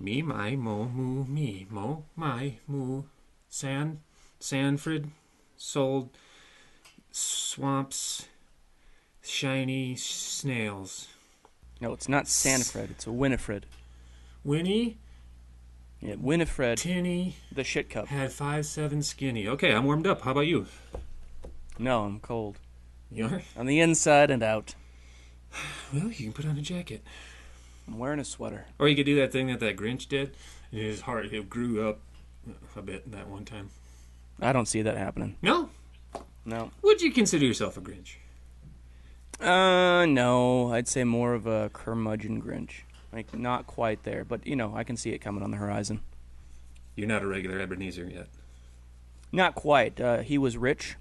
Me, my, mo, moo, me, mo, my, moo, Sanford, sold, swamps, shiny snails. No, it's not Sanfred. It's a Winifred. Winnie, Yeah, Winifred, Tinny, the shit cup. had 5'7" skinny. Okay, I'm warmed up. How about you? No, I'm cold. You are? On the inside and out. Well, you can put on a jacket. I'm wearing a sweater. Or you could do that thing that Grinch did. His heart, it grew up a bit that one time. I don't see that happening. No? No. Would you consider yourself a Grinch? No. I'd say more of a curmudgeon Grinch. Like, not quite there, but, I can see it coming on the horizon. You're not a regular Ebenezer yet. Not quite. He was rich.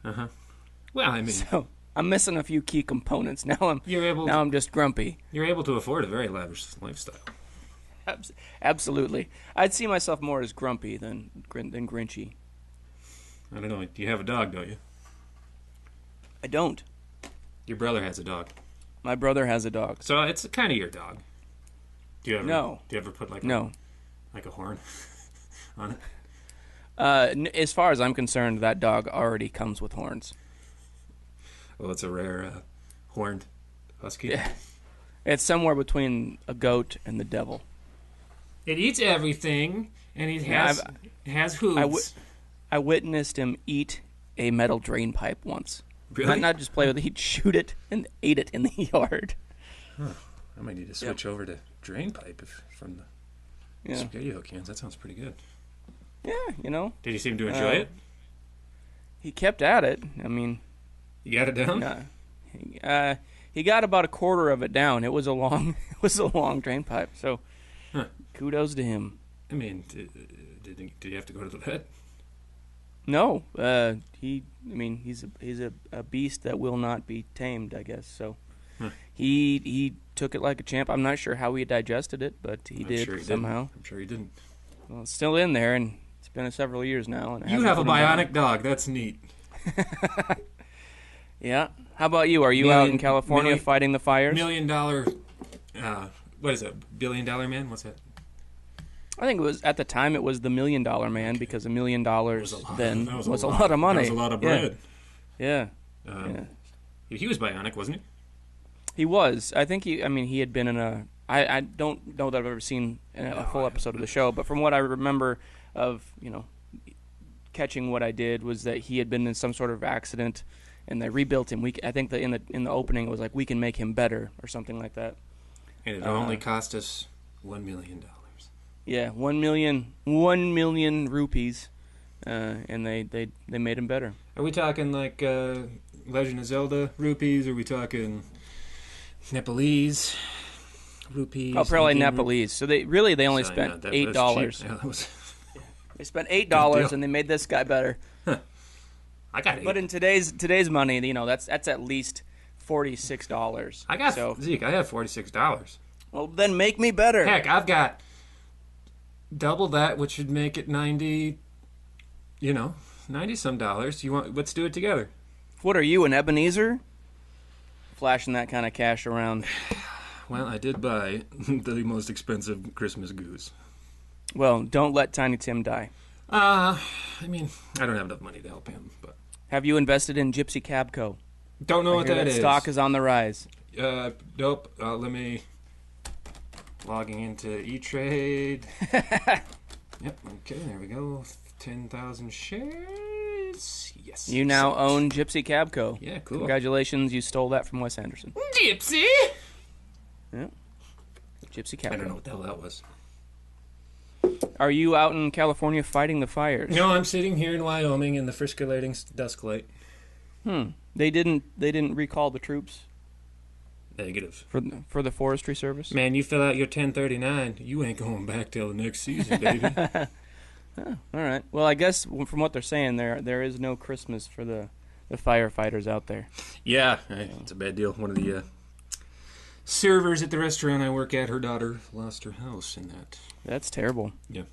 Uh-huh. Well, I mean... So, I'm missing a few key components. Now I'm just grumpy. You're able to afford a very lavish lifestyle. Absolutely. I'd see myself more as grumpy than Grinchy. I don't know. You have a dog, don't you? I don't. Your brother has a dog. My brother has a dog. So it's kind of your dog. Do you ever? No. Do you ever put like a horn on it? As far as I'm concerned, that dog already comes with horns. Well, it's a rare horned husky. Yeah. It's somewhere between a goat and the devil. It eats everything, and it has hooves. I witnessed him eat a metal drain pipe once. Really? Not just play with it, he'd shoot it and ate it in the yard. Huh. I might need to switch over to drain pipe from the spaghetti hook cans. That sounds pretty good. Yeah, Did he seem to enjoy it? He kept at it. I mean... You got it down? He got about a quarter of it down. It was a long drain pipe, so kudos to him. I mean, did he have to go to the vet? No, he's a beast that will not be tamed, I guess. So he took it like a champ. I'm not sure how he digested it, but he did somehow. I'm sure he didn't. Well, it's still in there, and it's been several years now. And you have a bionic dog. That's neat. Yeah. How about you? Are you out in California fighting the fires? $1 million. What is it? $1 billion man? What's that? I think it was at the time it was the $1 Million Man because $1 million then was a lot of money. That was a lot of bread. Yeah. He was bionic, wasn't he? He was. I think he had been in a. I don't know that I've ever seen a full episode of the show, but from what I remember of catching what I did was that he had been in some sort of accident, and they rebuilt him. I think that in the opening it was like we can make him better or something like that. And it only cost us $1 million. Yeah, 1 million rupees, and they made him better. Are we talking like Legend of Zelda rupees? Or are we talking Nepalese rupees? Oh, probably Nepalese. So they only spent $8. Yeah, they spent $8 and they made this guy better. Huh. I got it. But in today's money, that's at least $46. Zeke, I have $46. Well, then make me better. Heck, I've got double that, which would make it 90 some dollars. Let's do it together. What are you, an Ebenezer? Flashing that kind of cash around. Well, I did buy the most expensive Christmas goose. Well, don't let Tiny Tim die. I don't have enough money to help him, but... Have you invested in Gypsy Cabco? Don't know what that is. Stock is on the rise. Nope. Let me... Logging into E-Trade. Yep, okay, there we go. 10,000 shares. Yes. You now own Gypsy Cabco. Yeah, cool. Congratulations, you stole that from Wes Anderson. Gypsy! Yeah. Gypsy Cabco. I don't know what the hell that was. Are you out in California fighting the fires? No, I'm sitting here in Wyoming in the Frisco Lighting dusk light. They didn't recall the troops? Negative. For the Forestry Service? Man, you fill out your 1039, you ain't going back till the next season, baby. Oh, all right. Well, I guess from what they're saying, there is no Christmas for the firefighters out there. Yeah, it's a bad deal. One of the servers at the restaurant I work at, her daughter lost her house in that. That's terrible. Yeah.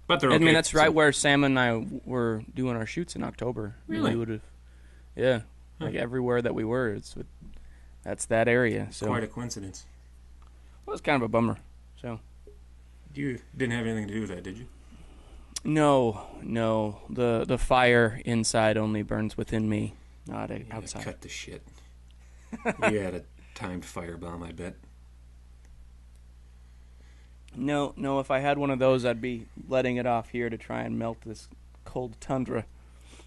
But they're okay. That's right where Sam and I were doing our shoots in October. Really? We would have, yeah. Like everywhere that we were, that's that area. So quite a coincidence. Well, it's kind of a bummer. So You didn't have anything to do with that, did you? No. The fire inside only burns within me, not outside. Cut the shit. You had a timed firebomb, I bet. No. If I had one of those, I'd be letting it off here to try and melt this cold tundra.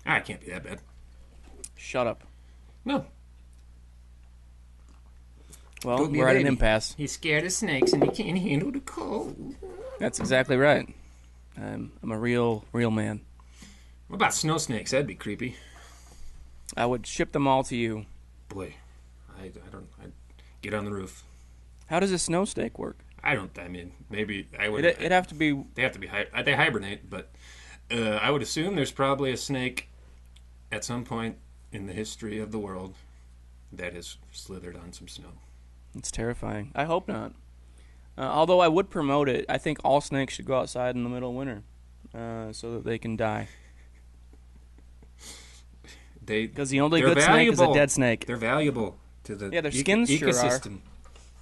Ah, it can't be that bad. Shut up. No. Well, we're at an impasse. He's scared of snakes and he can't handle the cold. That's exactly right. I'm a real man. What about snow snakes? That'd be creepy. I would ship them all to you. Boy, I'd get on the roof. How does a snow snake work? I mean, maybe I would. It'd have to be. They have to be. They hibernate, but I would assume there's probably a snake at some point in the history of the world that has slithered on some snow. It's terrifying. I hope not. Although I would promote it, I think all snakes should go outside in the middle of winter so that they can die. Because the only good snake is a dead snake. They're valuable to the their skins ecosystem. Sure are.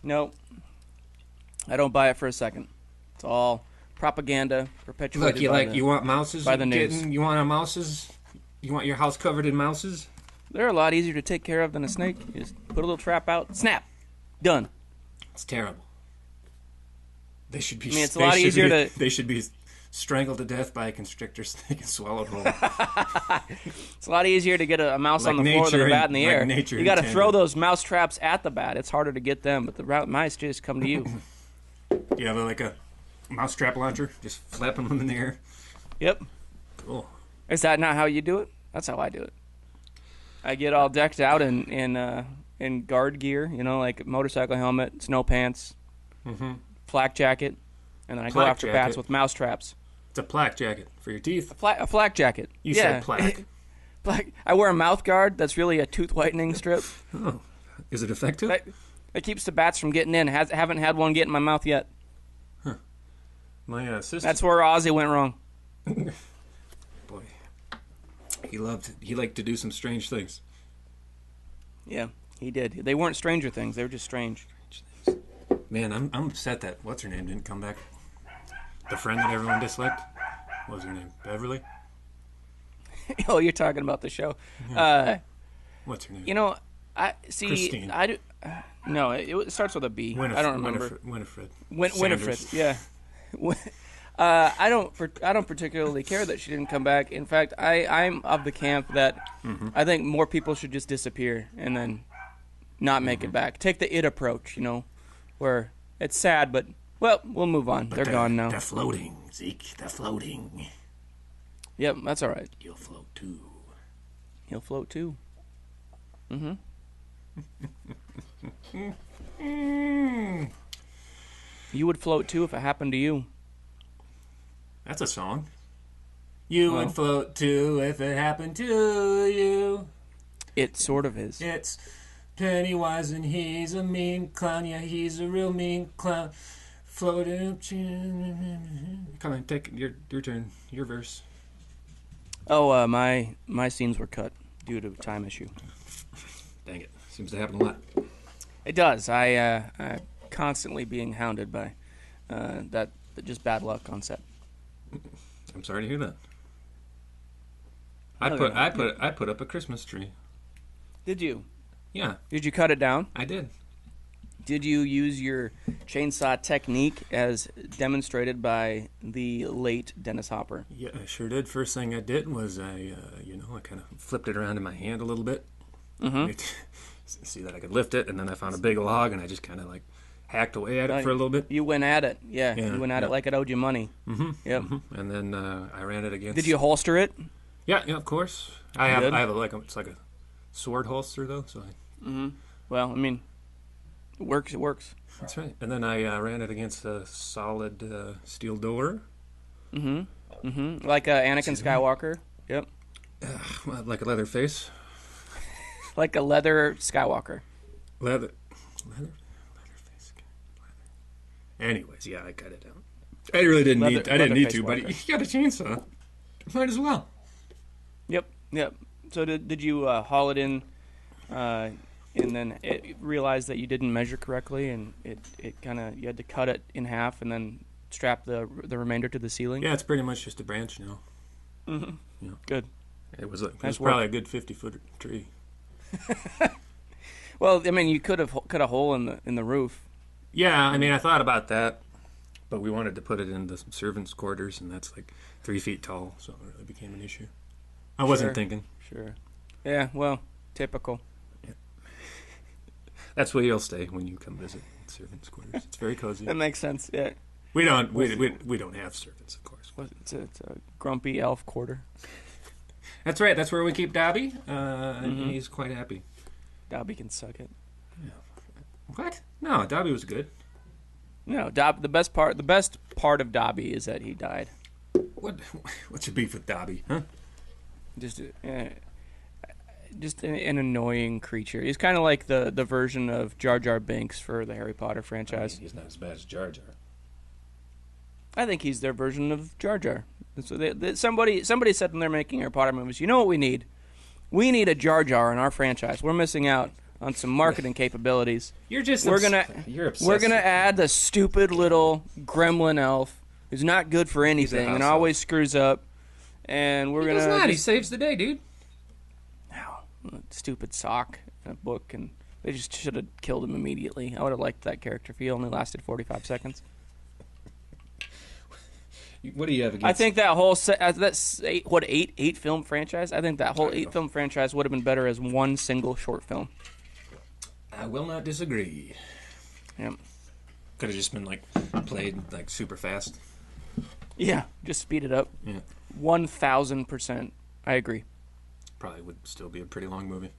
No, I don't buy it for a second. It's all propaganda perpetuated. Look, you want mouses by the news. You want mouses? You want your house covered in mouses? They're a lot easier to take care of than a snake. You just put a little trap out, snap, done. It's terrible. They should be. I mean, it's a lot easier to. They should be strangled to death by a constrictor snake and swallowed whole. It's a lot easier to get a mouse on the floor than a bat in the air. You got to throw those mouse traps at the bat. It's harder to get them, but the mice just come to you. You have like a mouse trap launcher, just flapping them in the air. Yep. Cool. Is that not how you do it? That's how I do it. I get all decked out in guard gear, like motorcycle helmet, snow pants, flak jacket, and then I go after bats with mouse traps. It's a plaque jacket for your teeth. A flak jacket. You said plaque. I wear a mouth guard that's really a tooth whitening strip. Oh, is it effective? It keeps the bats from getting in. Haven't had one get in my mouth yet. Huh. My sister. That's where Ozzy went wrong. Boy, he liked to do some strange things. Yeah, he did. They weren't Stranger Things. They were just strange. Man, I'm upset that what's her name didn't come back. The friend that everyone disliked. What was her name? Beverly? Oh, you're talking about the show. Yeah. What's her name? I see. Christine. I do. No, it starts with a B. I don't remember. Winifred. Winifred. Yeah. I don't particularly care that she didn't come back. In fact, I'm of the camp that I think more people should just disappear and then not make it back. Take the It approach, where it's sad, but we'll move on. They're gone now. They're floating, Zeke. They're floating. Yep, that's all right. You'll float too. He'll float too. Mm-hmm. You would float too if it happened to you. That's a song. You would float too if it happened to you. It sort of is. It's Pennywise and he's a mean clown. Yeah, he's a real mean clown. Floating up. Come on, take your turn. Your verse. Oh, my scenes were cut due to time issue. Dang it. Seems to happen a lot. It does. I'm constantly being hounded by that just bad luck on set. I'm sorry to hear that. I put up a Christmas tree. Did you? Yeah. Did you cut it down? I did. Did you use your chainsaw technique as demonstrated by the late Dennis Hopper? Yeah, I sure did. First thing I did was I kind of flipped it around in my hand a little bit. Mm-hmm. See that I could lift it, and then I found a big log, and I just kind of hacked away at it for a little bit. You went at it, yeah. You went at it like it owed you money. Mm-hmm. Yep. Mm-hmm. And then I ran it against. Did you holster it? Yeah, of course. I have it's like a sword holster though. So. Mm-hmm. Well, I mean, it works. It works. That's right. And then I ran it against a solid steel door. Mm-hmm. Mm-hmm. Like Anakin Skywalker. Yep. Like a leather face. Like a leather Skywalker. Leather face. Anyways, yeah, I cut it down. I really didn't need. I didn't need to, but you got a chainsaw. Might as well. Yep. So did you haul it in, and then realize that you didn't measure correctly, and it kind of you had to cut it in half and then strap the remainder to the ceiling? Yeah, it's pretty much just a branch now. Mm-hmm. Yeah. Good. It was probably a good 50-foot tree. Well, I mean, you could have cut a hole in the roof. Yeah, I mean, I thought about that, but we wanted to put it in the servants' quarters, and that's like 3 feet tall, so it really became an issue. I wasn't thinking. Sure. Yeah, well, typical. Yeah. That's where you'll stay when you come visit servants' quarters. It's very cozy. That makes sense. Yeah. We don't have servants, of course. It's a grumpy elf quarter. That's right. That's where we keep Dobby, and he's quite happy. Dobby can suck it. Yeah. What? No, Dobby was good. No, the best part of Dobby is that he died. What's your beef with Dobby, huh? Just an annoying creature. He's kind of like the version of Jar Jar Binks for the Harry Potter franchise. I mean, he's not as bad as Jar Jar. I think he's their version of Jar Jar. So somebody said when they're making Harry Potter movies, you know what we need? We need a Jar Jar in our franchise. We're missing out on some marketing capabilities. You're obsessed. We're gonna add the stupid little gremlin elf who's not good for anything and always screws up. And we're does not. He saves the day, dude. Stupid sock in a book, and they just should have killed him immediately. I would have liked that character if he only lasted 45 seconds. What do you have against? I think that whole eight film franchise. I think that whole 8-film franchise would have been better as one single short film. I will not disagree. Yep. Could have just been played super fast. Yeah, just speed it up. Yeah. 1,000%. I agree. Probably would still be a pretty long movie.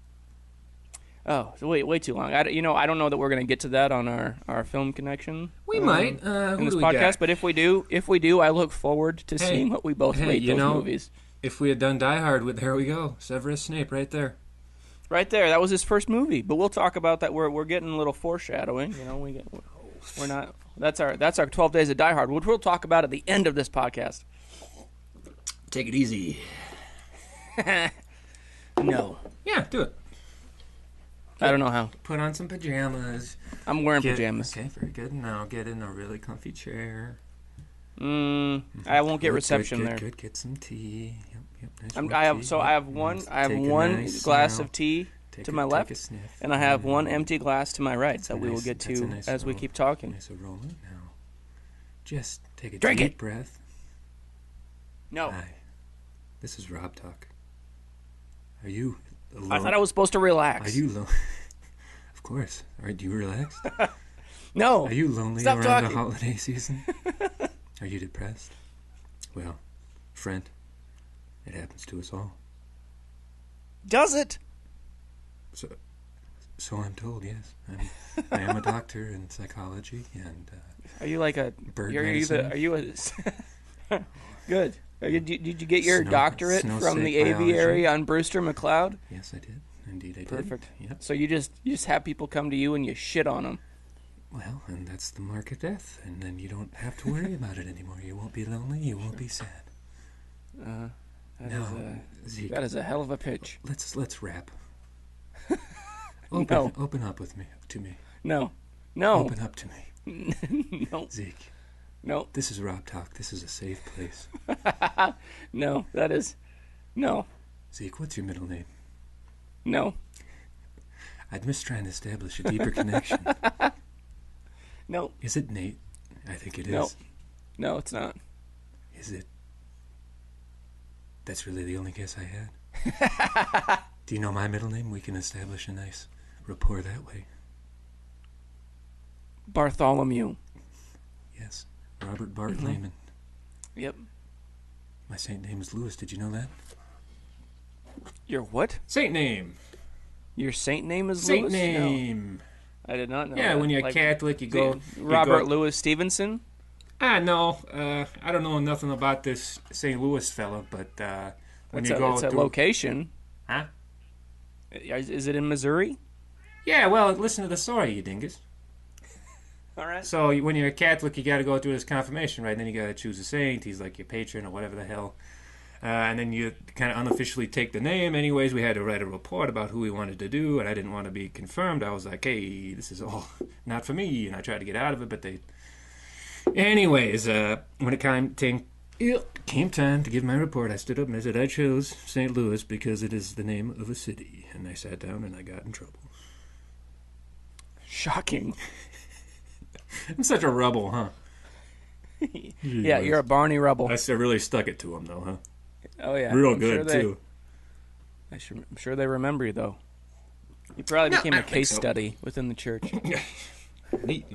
Oh, so way too long. I don't know that we're going to get to that on our film connection. We might in this podcast, but if we do, I look forward to seeing what we both rate those movies. If we had done Die Hard, there we go, Severus Snape, right there. Right there, that was his first movie. But we'll talk about that. We're getting a little foreshadowing. We're not. That's our 12 Days of Die Hard, which we'll talk about at the end of this podcast. Take it easy. No. Yeah, do it. I don't know how. Put on some pajamas. I'm wearing pajamas. Okay, very good. Now get in a really comfy chair. I won't get reception there. Good. Get some tea. Yep. I have one glass of tea to my left, and I have one empty glass to my right that we will get to as we keep talking. Nice aroma. Now, just take a Drink deep it. breath. No. Hi. This is Rob Talk. Are you alone? I thought I was supposed to relax. Are you alone? Of course. Are you relaxed? No. Are you lonely around the holiday season? Are you depressed? Well, friend, it happens to us all. Does it? So I'm told, yes. I am a doctor in psychology, and are you like a bird medicine? Are you a good? Did you get your doctorate from the aviary on Brewster McLeod? Yes, I did. Indeed, I did. Perfect. Yep. So you just have people come to you and you shit on them. Well, and that's the mark of death, and then you don't have to worry about it anymore. You won't be lonely. You won't be sad. Zeke, that is a hell of a pitch. Let's wrap. Open up to me. No. Open up to me. No. Zeke. No. This is Rob Talk. This is a safe place. No, that is... No. Zeke, what's your middle name? No. I'd miss trying to establish a deeper connection. No. Is it Nate? I think it is. No. No, it's not. Is it? That's really the only guess I had. Do you know my middle name? We can establish a nice rapport that way. Bartholomew. Yes. Robert Bart Lehman. Yep. My saint name is Louis. Did you know that? Your what? Saint name. Your saint name is Saint Louis? name. No. I did not know Yeah, that. when you're Catholic, you go... Robert Louis Stevenson? No. I don't know nothing about this St. Louis fella, but when you go... It's a location. Huh? Is it in Missouri? Yeah, well, listen to the story, you dingus. All right. So when you're a Catholic, you got to go through this confirmation, right? And then you got to choose a saint. He's like your patron or whatever the hell. And then you kind of unofficially take the name. Anyways, we had to write a report about who we wanted to do, and I didn't want to be confirmed. I was like, hey, this is all not for me. And I tried to get out of it, but they Anyways, when it came time to give my report, I stood up and I said I chose St. Louis because it is the name of a city. And I sat down and I got in trouble. Shocking. I'm such a rebel, huh? Yeah, you're a Barney rebel. I really stuck it to him, though, huh? Oh, yeah. Real good, too. I'm sure they remember you, though. You probably became a case study within the church. Neat.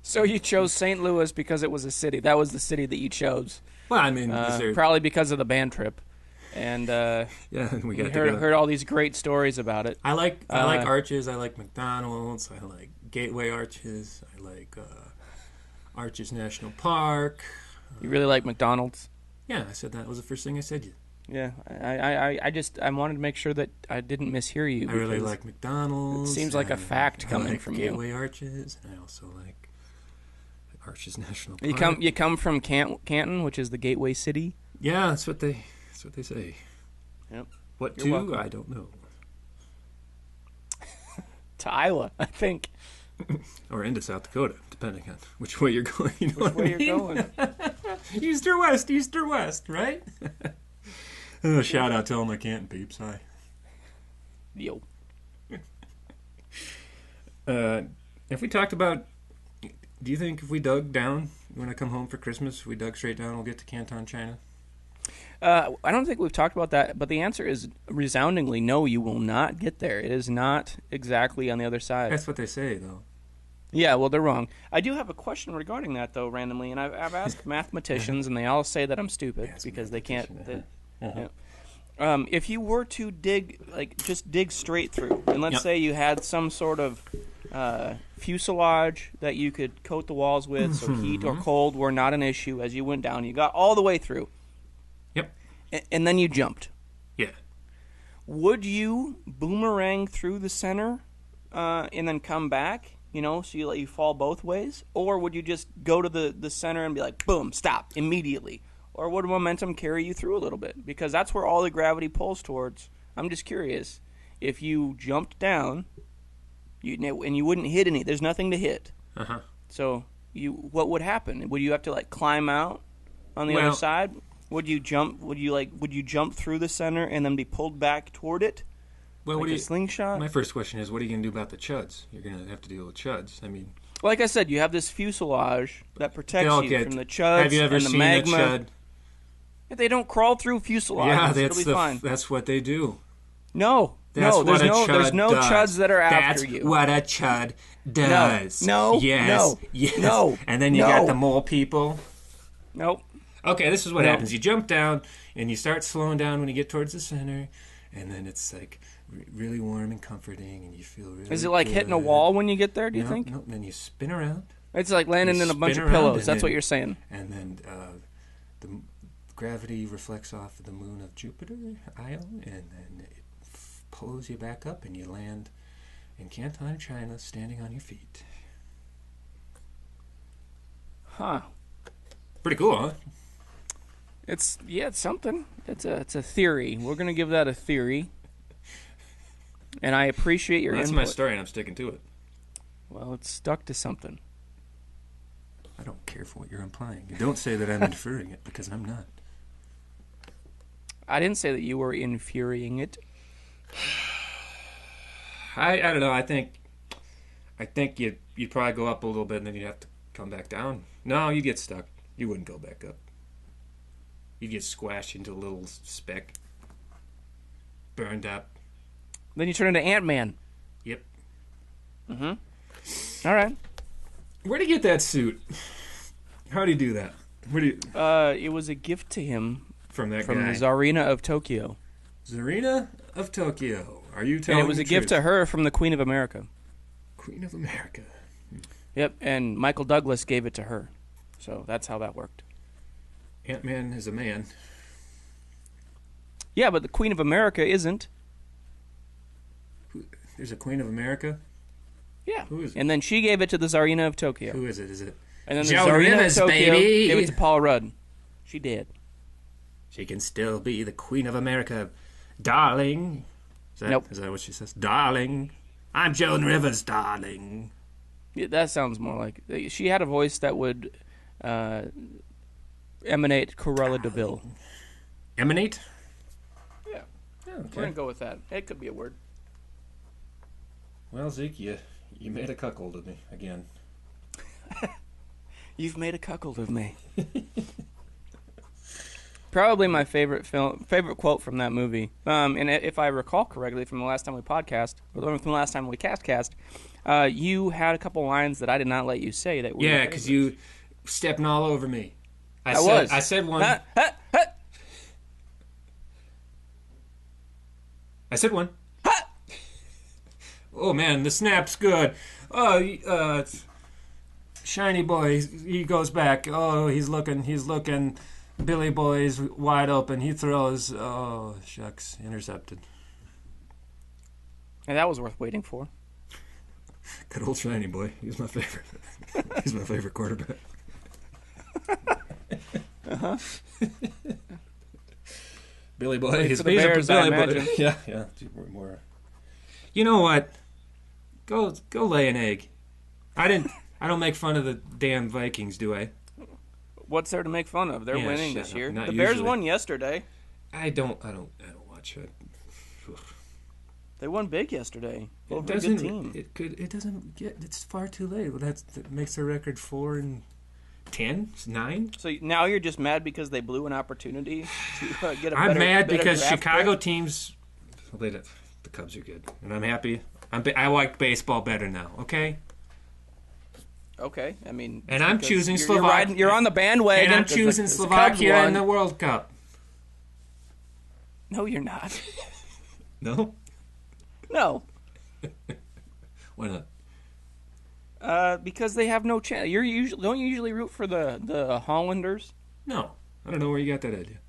So you chose St. Louis because it was a city. That was the city that you chose. Well, I mean, probably because of the band trip. And we got heard all these great stories about it. I like arches. I like McDonald's. I like Gateway Arches. I like Arches National Park. You really like McDonald's? Yeah, I said that was the first thing I said. Yeah, I wanted to make sure that I didn't mishear you. I really like McDonald's. It seems like a fact coming from you. Gateway Arches, and I also like Arches National Park. You come from Canton, which is the gateway city. Yeah, that's what they say. Yep. What You're to? welcome. I don't know. To Iowa, I think. Or into South Dakota, depending on which way you're going. You know which way you're going? East or west, right? Oh, shout out to all my Canton peeps. Hi. Yo. If we talked about, do you think if we dug down when I come home for Christmas, if we dug straight down, we'll get to Canton, China? I don't think we've talked about that, but the answer is resoundingly no, you will not get there. It is not exactly on the other side. That's what they say, though. Yeah, well, they're wrong. I do have a question regarding that, though, randomly, and I've asked mathematicians, and they all say that I'm stupid because they can't. If you were to just dig straight through, and let's say you had some sort of fuselage that you could coat the walls with, so heat or cold were not an issue as you went down. You got all the way through. Yep. And then you jumped. Yeah. Would you boomerang through the center and then come back? So you let you fall both ways? Or would you just go to the center and be like, boom, stop, immediately? Or would momentum carry you through a little bit? Because that's where all the gravity pulls towards. I'm just curious. If you jumped down, and you wouldn't hit any, there's nothing to hit. Uh-huh. So what would happen? Would you have to climb out on the other side? Would you jump? Would you jump through the center and then be pulled back toward it? Well, like a slingshot? My first question is, what are you going to do about the chuds? You're going to have to deal with chuds. I mean, like I said, you have this fuselage that protects you from the chuds have you ever and the seen magma. A chud? If they don't crawl through fuselage, it'll be fine. That's what they do. No, there's no chuds that are after you. That's what a chud does. No. Yes. And then you got the mole people. Nope. Okay, this is what happens. You jump down, and you start slowing down when you get towards the center, and then it's really warm and comforting, and you feel really Is it like hitting a wall when you get there, do you think? No, then you spin around. It's like landing in a bunch of pillows. That's what you're saying. And then the gravity reflects off of the moon of Jupiter, Io, and then it pulls you back up, and you land in Canton, China, standing on your feet. Huh. Pretty cool, huh? It's something. It's a theory. We're gonna give that a theory, and I appreciate your input. That's my story, and I'm sticking to it. Well, it's stuck to something. I don't care for what you're implying. You don't say that I'm inferring it, because I'm not. I didn't say that you were inferring it. I don't know. I think you'd probably go up a little bit, and then you'd have to come back down. No, you'd get stuck. You wouldn't go back up. You'd get squashed into a little speck. Burned up. Then you turn into AntMan. Yep. Mm-hmm. All right. Where'd he get that suit? How'd he do that? It was a gift to him from the Tsarina of Tokyo. Tsarina of Tokyo. Are you telling me? And it was a gift to her from the Queen of America. Queen of America. Yep, and Michael Douglas gave it to her. So that's how that worked. AntMan is a man. Yeah, but the Queen of America isn't. There's a Queen of America? Yeah. Who is it? And then she gave it to the Tsarina of Tokyo. Who is it? Is it? And then the Joan Tsarina Rivers, of Tokyo baby. gave it to Paul Rudd. She did. She can still be the Queen of America, darling. Is that what she says? Darling. I'm Joan Rivers, darling. Yeah, that sounds more like... She had a voice that would emanate Cruella de Vil. Emanate? Yeah. Oh, okay. We're going to go with that. It could be a word. Well, Zeke, you made a cuckold of me again. You've made a cuckold of me. Probably my favorite quote from that movie. And if I recall correctly, from the last time we podcast, or from the last time we cast, you had a couple lines that I did not let you say that were yeah, because you stepping all over me. I said one. I said one. Oh man, the snap's good. Oh, shiny boy, he goes back. Oh, he's looking. Billy Boy's wide open. He throws. Oh, shucks, intercepted. And that was worth waiting for. Good old shiny boy. He's my favorite. He's my favorite quarterback. Uh-huh. Billy Boy. He's Billy Boy. Yeah. More. You know what? Go lay an egg. I don't make fun of the damn Vikings, do I? What's there to make fun of? They're winning this year. The usually. Bears won yesterday. I don't watch it. They won big yesterday. It doesn't. Good team. It doesn't get. It's far too late. Well, that makes their record 4-10, 9. So now you're just mad because they blew an opportunity to get a better. I'm mad because draft Chicago pick? teams. The Cubs are good, and I'm happy. I like baseball better now. Okay. Okay, I mean, and I'm choosing Slovakia. You're on the bandwagon. And I'm choosing Slovakia in the World Cup. No, you're not. No. No. Why not? Because they have no chance. Don't you usually root for the Hollanders? No, I don't know where you got that idea.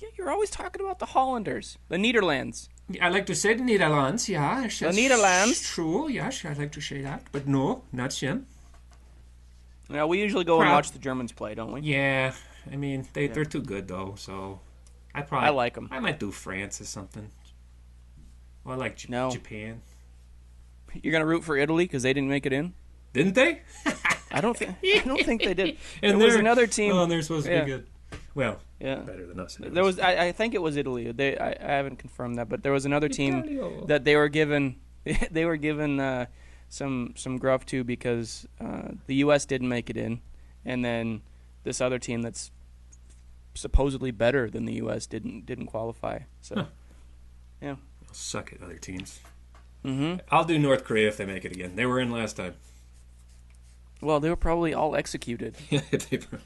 Yeah, you're always talking about the Hollanders, the Netherlands. I like to say the Netherlands, yeah. The Netherlands? True, yes, I like to say that. But no, not them. Yeah, we usually go and watch the Germans play, don't we? Yeah, I mean, they're too good, though, so... I like them. I might do France or something. Well, I like Japan. You're going to root for Italy because they didn't make it in? Didn't they? I don't think they did. And there was another team... Oh, they're supposed to be good. Well, yeah, better than us. There was, I think it was Italy. I haven't confirmed that, but there was another team that they were given some gruff to because the U.S. didn't make it in, and then this other team that's supposedly better than the U.S. didn't qualify. So, yeah, I'll suck at other teams. Mm-hmm. I'll do North Korea if they make it again. They were in last time. Well, they were probably all executed. They probably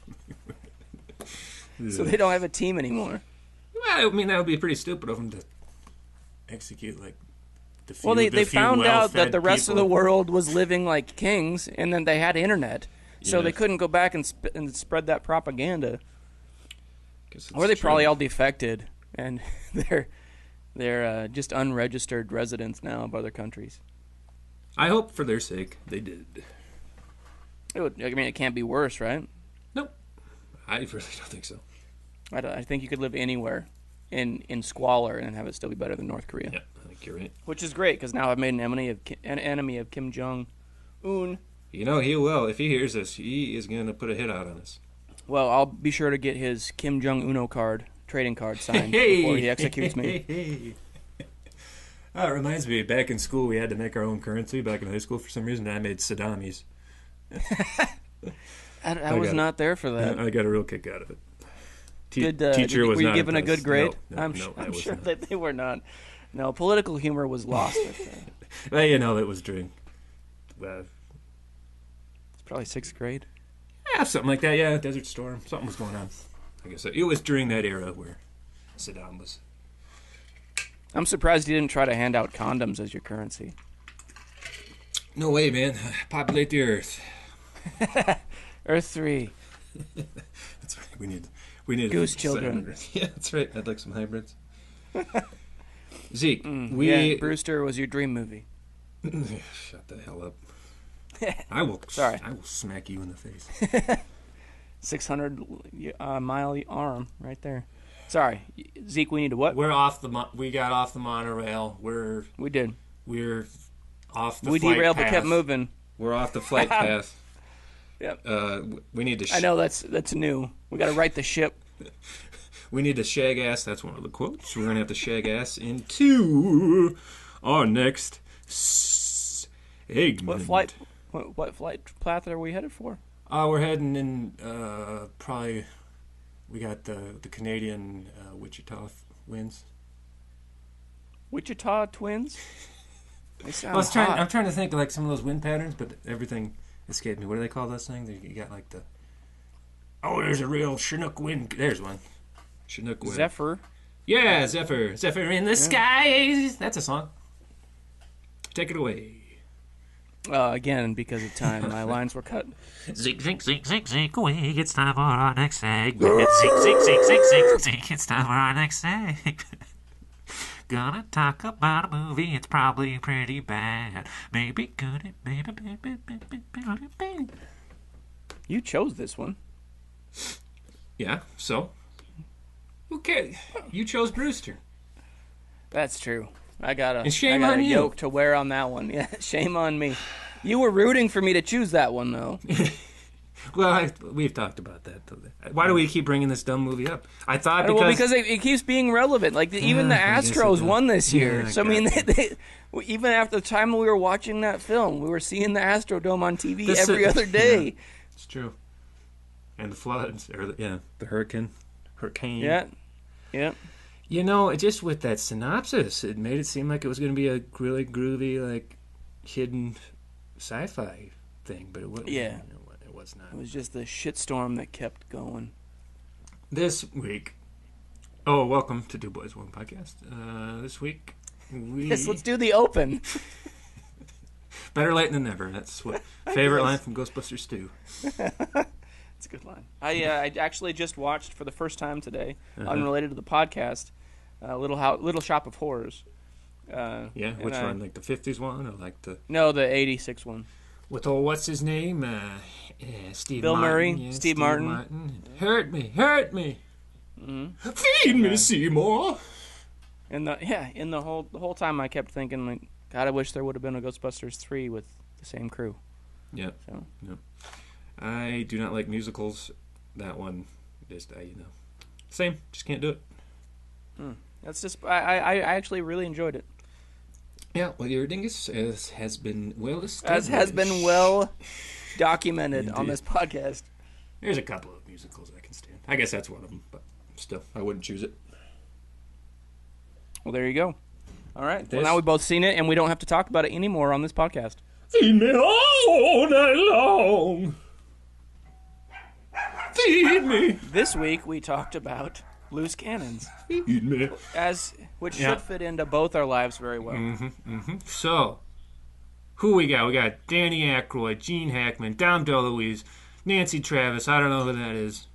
So they don't have a team anymore. Well, I mean, that would be pretty stupid of them to execute like the few. Well, they found out that the rest people. of the world was living like kings, and then they had internet, so they couldn't go back and spread that propaganda. Or they probably all defected, and they're just unregistered residents now of other countries. I hope for their sake they did. It can't be worse, right? Nope. I really don't think so. I think you could live anywhere in squalor and have it still be better than North Korea. Yeah, I think you're right. Which is great, because now I've made an enemy of Kim Jong-un. You know, he will. If he hears this, he is going to put a hit out on us. Well, I'll be sure to get his Kim Jong-uno trading card signed before he executes me. Oh, it reminds me, back in school we had to make our own currency back in high school for some reason. I made Saddami's. I was not there for that. I got a real kick out of it. Teacher was not. Were you given a good grade? No, I'm sure that they were not. No, political humor was lost. Well, it was during. It's probably 6th grade. Yeah, something like that. Yeah, Desert Storm. Something was going on. I guess it was during that era where Saddam was. I'm surprised you didn't try to hand out condoms as your currency. No way, man. Populate the Earth. Earth 3. That's right. We need goose children. Yeah, that's right. I'd like some hybrids. Zeke, Brewster was your dream movie. Shut the hell up. I will smack you in the face. 600 mile arm right there. Sorry, Zeke. We need to what? We're off we got off the monorail. We did. We're off the. We flight derailed path. but kept moving. We're off the flight path. Yep. We need to. I know that's new. We got to right the ship. We need to shag ass. That's one of the quotes. We're gonna have to shag ass into our next segment. What flight path are we headed for? We're heading in. Probably. We got the Canadian Wichita winds. Wichita Twins. They sound I'm trying to think of like some of those wind patterns, but everything escaped me. What do they call those things? You got like the. Oh, there's a real Chinook wind. There's one. Chinook wind. Zephyr. Yeah, Zephyr. Zephyr in the skies. That's a song. Take it away. Again, because of time, my lines were cut. Zeke, zeke, zeke, zeke, zeke away. It's time for our next segment. Zeke, zeke, zeke, zeke, zeke, zeke. It's time for our next segment. Gonna talk about a movie. It's probably pretty bad. Maybe good. Maybe. You chose this one. Yeah. So. Who cares? You chose Brewster. That's true. I got And shame on a you. yoke to wear on that one. Yeah, shame on me. You were rooting for me to choose that one, though. Well, we've talked about that. Why do we keep bringing this dumb movie up? I thought because it keeps being relevant. Like even the Astros won this year. Yeah, So I mean, even after the time we were watching that film, we were seeing the Astrodome on TV every other day. Yeah, it's true. And the floods, or the hurricane. Yeah. You know, just with that synopsis, it made it seem like it was going to be a really groovy, like hidden sci-fi thing, but it wasn't. Yeah. It was not. It was just the shitstorm that kept going. This week, welcome to Two Boys One Podcast. This week, Let's do the open. Better late than never. That's what favorite line from Ghostbusters 2. It's a good line. I actually just watched for the first time today, unrelated to the podcast, Little Shop of Horrors. Which one? Like the 50s one or like the... No, the 86 one. With what's his name? Steve Bill Martin. Murray, Yeah, Steve Martin. Hurt me. Mm-hmm. Feed me, Seymour. And the whole time I kept thinking, like, God, I wish there would have been a Ghostbusters 3 with the same crew. Yeah. So. Yep. I do not like musicals. That one, same. Just can't do it. That's just I actually really enjoyed it. Yeah, well, your dingus has been well established. As has been well documented on Indeed. this podcast. There's a couple of musicals I can stand. I guess that's one of them, but still, I wouldn't choose it. Well, there you go. All right. Well, now we've both seen it, and we don't have to talk about it anymore on this podcast. Feed me all night long. Feed me. This week we talked about Loose Cannons, Feed me. which should fit into both our lives very well. So, who we got? We got Danny Aykroyd, Gene Hackman, Dom DeLuise, Nancy Travis. I don't know who that is.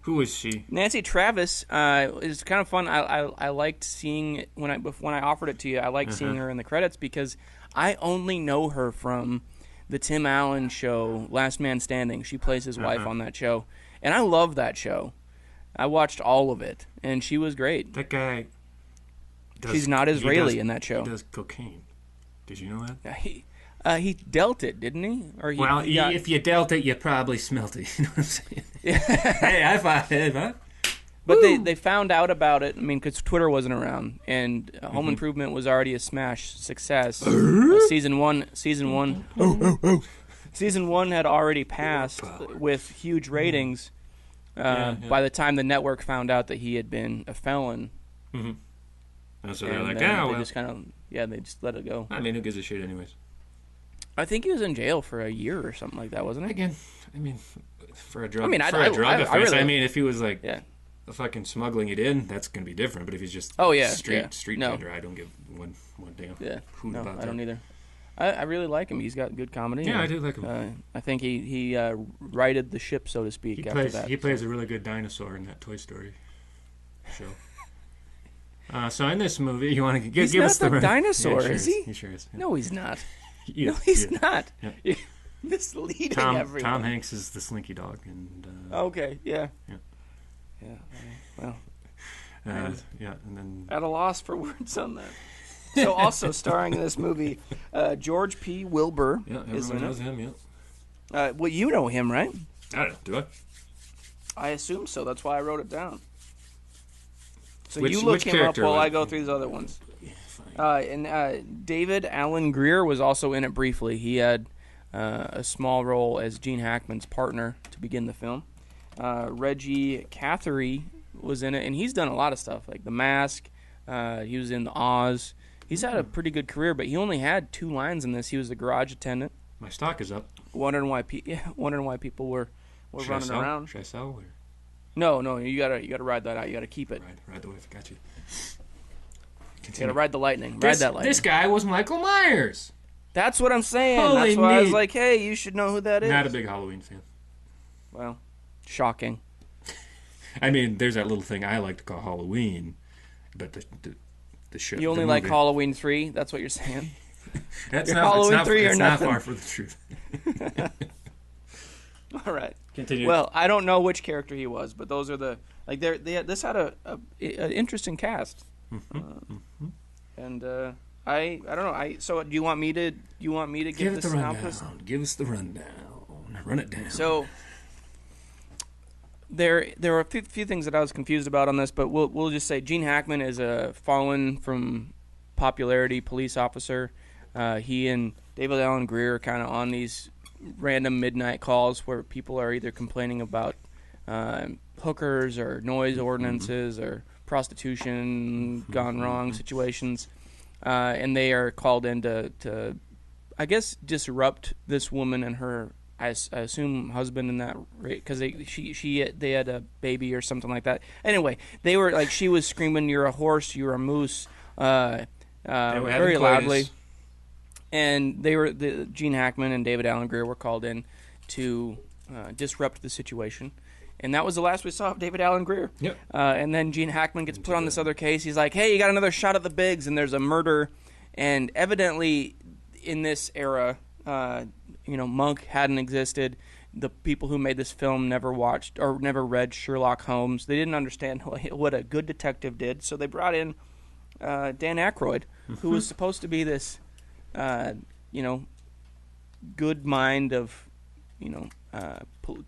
Who is she? Nancy Travis is kind of fun. I liked seeing it when I offered it to you. I liked seeing her in the credits because I only know her from the Tim Allen show, Last Man Standing. She plays his wife on that show, and I love that show. I watched all of it, and she was great. That guy. She's not Israeli in that show. He does cocaine. Did you know that? He dealt it, didn't he? Or if you dealt it, you probably smelt it. You know what I'm saying? Hey, I thought it, huh? But they found out about it. I mean, because Twitter wasn't around, and Home Improvement was already a smash success. Season one had already passed with huge ratings. By the time the network found out that he had been a felon, And so they're like, they just kind of they just let it go. I mean, who gives a shit, anyways? I think he was in jail for a year or something like that, wasn't he? Again, I mean, for a drug, I offense. really, I mean, if he was like a fucking smuggling it in, that's gonna be different. But if he's just street vendor, I don't give one damn hoot about that. I don't either. I really like him. He's got good comedy. Yeah, I do like him. I think he righted the ship, so to speak. He plays a really good dinosaur in that Toy Story show. So in this movie, you want to give us the dinosaur, is he? He sure is. Yeah. No, he's not. Yeah, no, he's not. Yeah. You're misleading everyone. Tom Hanks is the Slinky Dog, and okay, yeah. Well, and then at a loss for words on that. So also starring in this movie, George P. Wilbur Yeah, is everyone in knows it. him. Yeah. Well, you know him, right? I don't know. Do I? I assume so. That's why I wrote it down. So Which- you look which him up character while was- I go through these other ones. Yeah, fine. And David Alan Grier was also in it briefly. He had a small role as Gene Hackman's partner to begin the film. Reggie Catherine was in it, and he's done a lot of stuff, like The Mask. He was in Oz. He's had a pretty good career, but he only had 2 lines in this. He was the garage attendant. My stock is up. Wondering why people were Should running I sell? around. Should I sell? Or No, you gotta ride that out. You gotta keep it. ride the wave. Got you. You Continue. gotta ride the lightning. Ride that lightning. This guy was Michael Myers. That's what I'm saying. Holy That's why I was neat. like, hey, you should know who that is. Not a big Halloween fan. Well, shocking. I mean, there's that little thing I like to call Halloween, but the show. You only the like movie- Halloween 3? That's what you're saying? That's Your not, Halloween it's not, 3 or it's nothing? not far from the truth. All right. Continue. Well, I don't know which character he was, but those are the like. This had an interesting cast, and I don't know. So do you want me to give give the it the synopsis? rundown. Give us the rundown. Run it down. So there are a few things that I was confused about on this, but we'll just say Gene Hackman is a fallen from popularity police officer. He and David Alan Grier are kind of on these random midnight calls where people are either complaining about hookers or noise ordinances or prostitution gone wrong situations, and they are called in to I guess disrupt this woman and her I assume husband in that because they had a baby or something like that. Anyway, they were like she was screaming, "You're a horse, you're a moose," very loudly. And Gene Hackman and David Alan Grier were called in to disrupt the situation. And that was the last we saw of David Alan Grier. Yep. And then Gene Hackman gets put on this other case. He's like, hey, you got another shot at the bigs, and there's a murder. And evidently in this era, Monk hadn't existed. The people who made this film never watched or never read Sherlock Holmes. They didn't understand what a good detective did. So they brought in Dan Aykroyd, who was supposed to be this good mind of,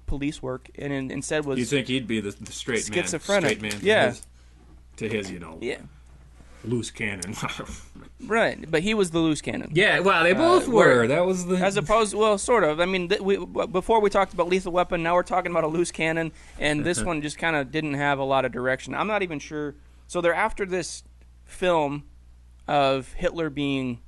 police work, and instead was You think he'd be the straight man? schizophrenic. Straight man Yeah. To his, yeah, loose cannon. right. But he was the loose cannon. Yeah, well, they both were. That was the... As opposed, well, sort of. I mean, before we talked about Lethal Weapon, now we're talking about a loose cannon, and this one just kind of didn't have a lot of direction. I'm not even sure. So they're after this film of Hitler being...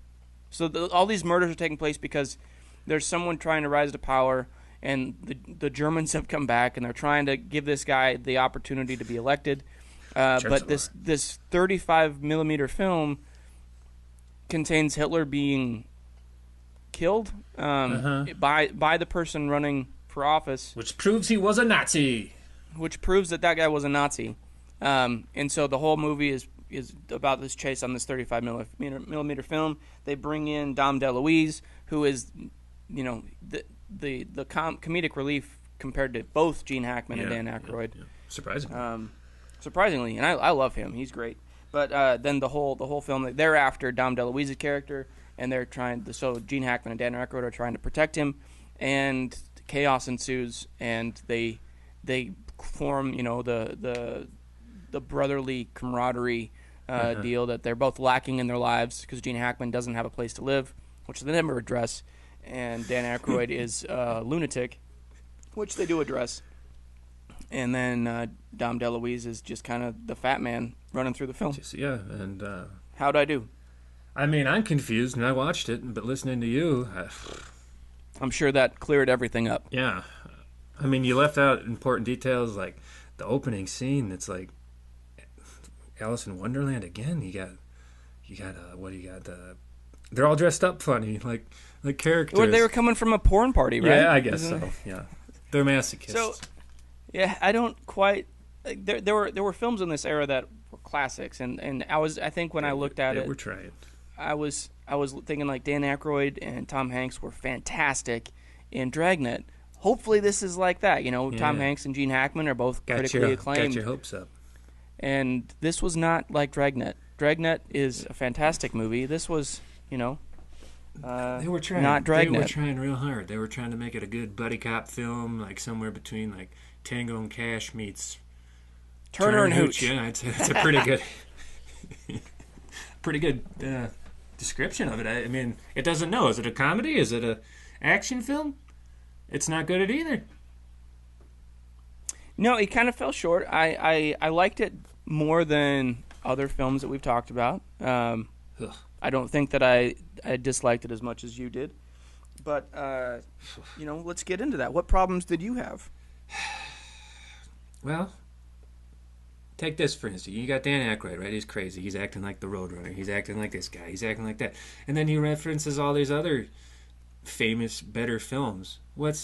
So all these murders are taking place because there's someone trying to rise to power, and the Germans have come back, and they're trying to give this guy the opportunity to be elected. But this 35 millimeter film contains Hitler being killed by the person running for office, Which proves he was a Nazi. which proves that guy was a Nazi. And so the whole movie is about this chase on this 35 millimeter film. They bring in Dom DeLuise, who is, the comedic relief compared to both Gene Hackman and Dan Aykroyd. Yeah. Surprising. Surprisingly, and I love him. He's great. But then the whole film, they're after Dom DeLuise's character, and they're so Gene Hackman and Dan Aykroyd are trying to protect him, and chaos ensues, and they form, the brotherly camaraderie deal that they're both lacking in their lives because Gene Hackman doesn't have a place to live, which they never address, and Dan Aykroyd is a lunatic, which they do address. And then Dom DeLuise is just kind of the fat man running through the film. And... How'd I do? I mean, I'm confused, and I watched it, but listening to you... I'm sure that cleared everything up. Yeah. I mean, you left out important details, like the opening scene. It's like Alice in Wonderland again. You got what do you got? They're all dressed up funny, like characters. Well, they were coming from a porn party, right? Yeah, I guess so. Yeah, they're masochists. So, yeah, I don't quite. There were films in this era that were classics, and I think when I looked at it, we're trying. I was thinking like Dan Aykroyd and Tom Hanks were fantastic in Dragnet. Hopefully, this is like that. Tom Hanks and Gene Hackman are both critically acclaimed. Got your hopes up. And this was not like Dragnet. Dragnet is a fantastic movie. This was, they were trying. not Dragnet. They were trying real hard. They were trying to make it a good buddy cop film, like somewhere between like Tango and Cash meets Turner and Hooch. Yeah, it's a pretty good, pretty good description of it. I mean, it doesn't know. Is it a comedy? Is it a action film? It's not good at either. No, it kind of fell short. I liked it more than other films that we've talked about. I don't think that I disliked it as much as you did. But, let's get into that. What problems did you have? Well, take this for instance. You got Dan Aykroyd, right? He's crazy. He's acting like the Roadrunner. He's acting like this guy. He's acting like that. And then he references all these other famous, better films. Why?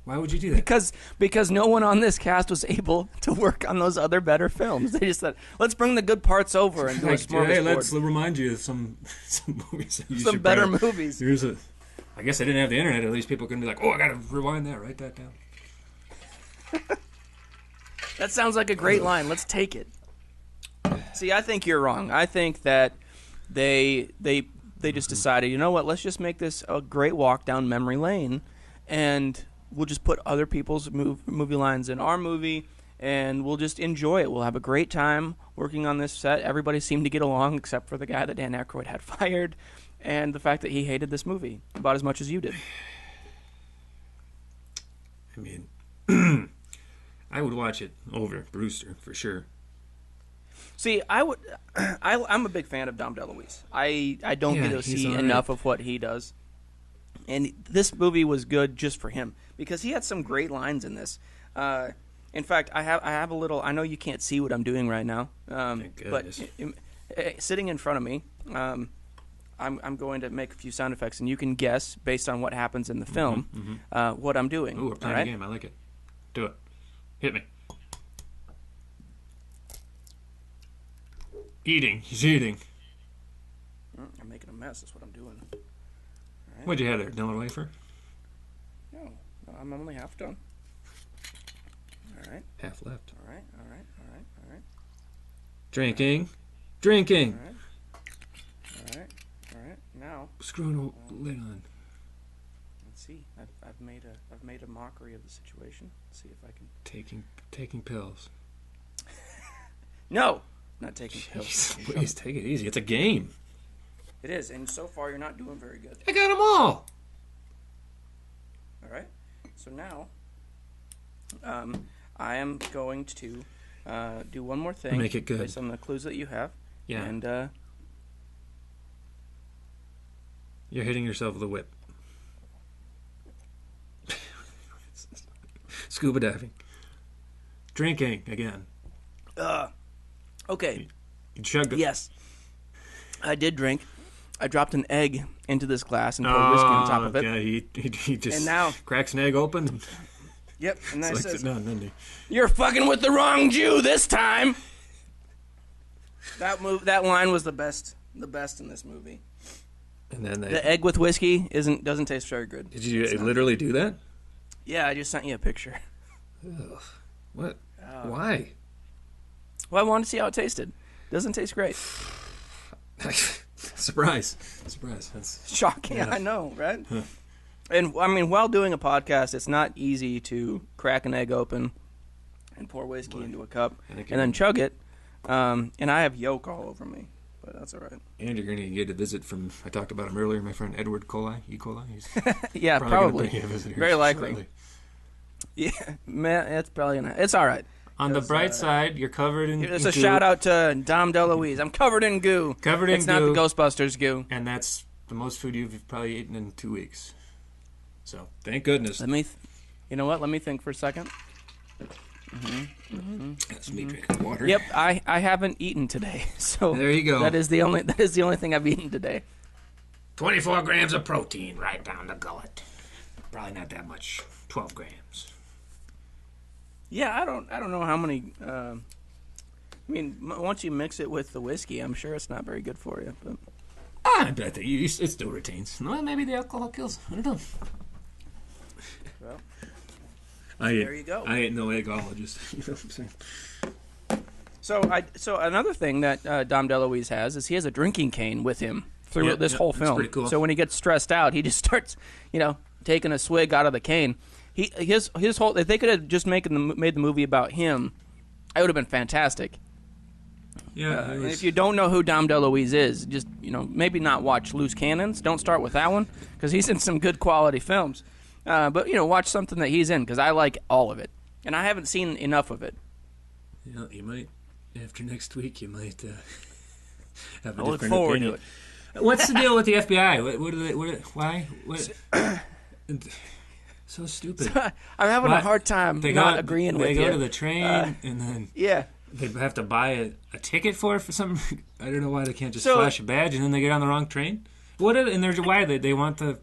Why would you do that? Because no one on this cast was able to work on those other better films. They just said, let's bring the good parts over and do a smorgasbord. Let's remind you of some movies. Some better movies. I guess I didn't have the internet. At least people couldn't be like, oh, I got to rewind that. Write that down. That sounds like a great line. Let's take it. See, I think you're wrong. I think that they just decided, you know what, let's just make this a great walk down memory lane, and we'll just put other people's movie lines in our movie, and we'll just enjoy it. We'll have a great time working on this set. Everybody seemed to get along except for the guy that Dan Aykroyd had fired, and the fact that he hated this movie about as much as you did. I mean, I would watch it over Brewster for sure. See, I'm a big fan of Dom DeLuise. I don't get to see enough of what he does. And this movie was good just for him because he had some great lines in this. In fact, I have a little. I know you can't see what I'm doing right now, but sitting in front of me, I'm going to make a few sound effects, and you can guess based on what happens in the film what I'm doing. Ooh, we're playing a game. I like it. Do it. Hit me. Eating. He's eating. I'm making a mess. That's what I'm doing. Right. What'd you have there? Vanilla wafer? No, I'm only half done. All right. Half left. All right. Drinking. All right. Now. Screwing a lid on. Let's see. I've made a mockery of the situation. Let's see if I can. Taking pills. No. Not taking pills. Please take it easy. It's a game. It is, and so far you're not doing very good. I got them all. All right. So now, I am going to do one more thing. Make it good. Based on the clues that you have. Yeah. And you're hitting yourself with a whip. Scuba diving. Drinking again. Okay. You chugged it. Yes. I did drink. I dropped an egg into this glass and poured whiskey on top of it. Yeah, he just and now, cracks an egg open. Yep, and then says, doesn't "You're fucking with the wrong Jew this time." That line was the best in this movie. And then the egg with whiskey doesn't taste very good. Did you literally do that? Yeah, I just sent you a picture. Ugh. What? Why? Well, I wanted to see how it tasted. Doesn't taste great. Surprise. That's shocking. Yeah. I know, right? Huh. And I mean, while doing a podcast, it's not easy to crack an egg open and pour whiskey into a cup and then chug it. And I have yolk all over me, but that's all right. And you're going to get a visit from, I talked about him earlier, my friend Edward E. coli. He's yeah, probably. Very likely. Shortly. Yeah, man, it's probably gonna. It's all right. On the bright side, you're covered in It's a goo. Shout out to Dom DeLuise. I'm covered in goo. It's not the Ghostbusters goo. And that's the most food you've probably eaten in 2 weeks. So, thank goodness. You know what? Let me think for a second. That's me drinking water. Yep, I haven't eaten today. So there you go. That is the only thing I've eaten today. 24 grams of protein right down the gullet. Probably not that much. 12 grams. Yeah, I don't know how many. I mean, once you mix it with the whiskey, I'm sure it's not very good for you. But I bet that it still retains. Well, maybe the alcohol kills. I don't know. Well, there you go. I ain't no eggologist. You know what I'm saying? So another thing that Dom DeLuise has is he has a drinking cane with him through this whole film. Pretty cool. So when he gets stressed out, he just starts, taking a swig out of the cane. His whole, if they could have just made the movie about him, it would have been fantastic. Yeah. If you don't know who Dom DeLuise is, just maybe not watch Loose Cannons. Don't start with that one because he's in some good quality films. But watch something that he's in because I like all of it, and I haven't seen enough of it. You might after next week. You might have a I look different forward opinion. to it. What's the deal with the FBI? What do they? Why? So stupid. I'm having a hard time agreeing with you. They go to the train and then they have to buy a ticket for some. I don't know why they can't just flash a badge and then they get on the wrong train. Why they want the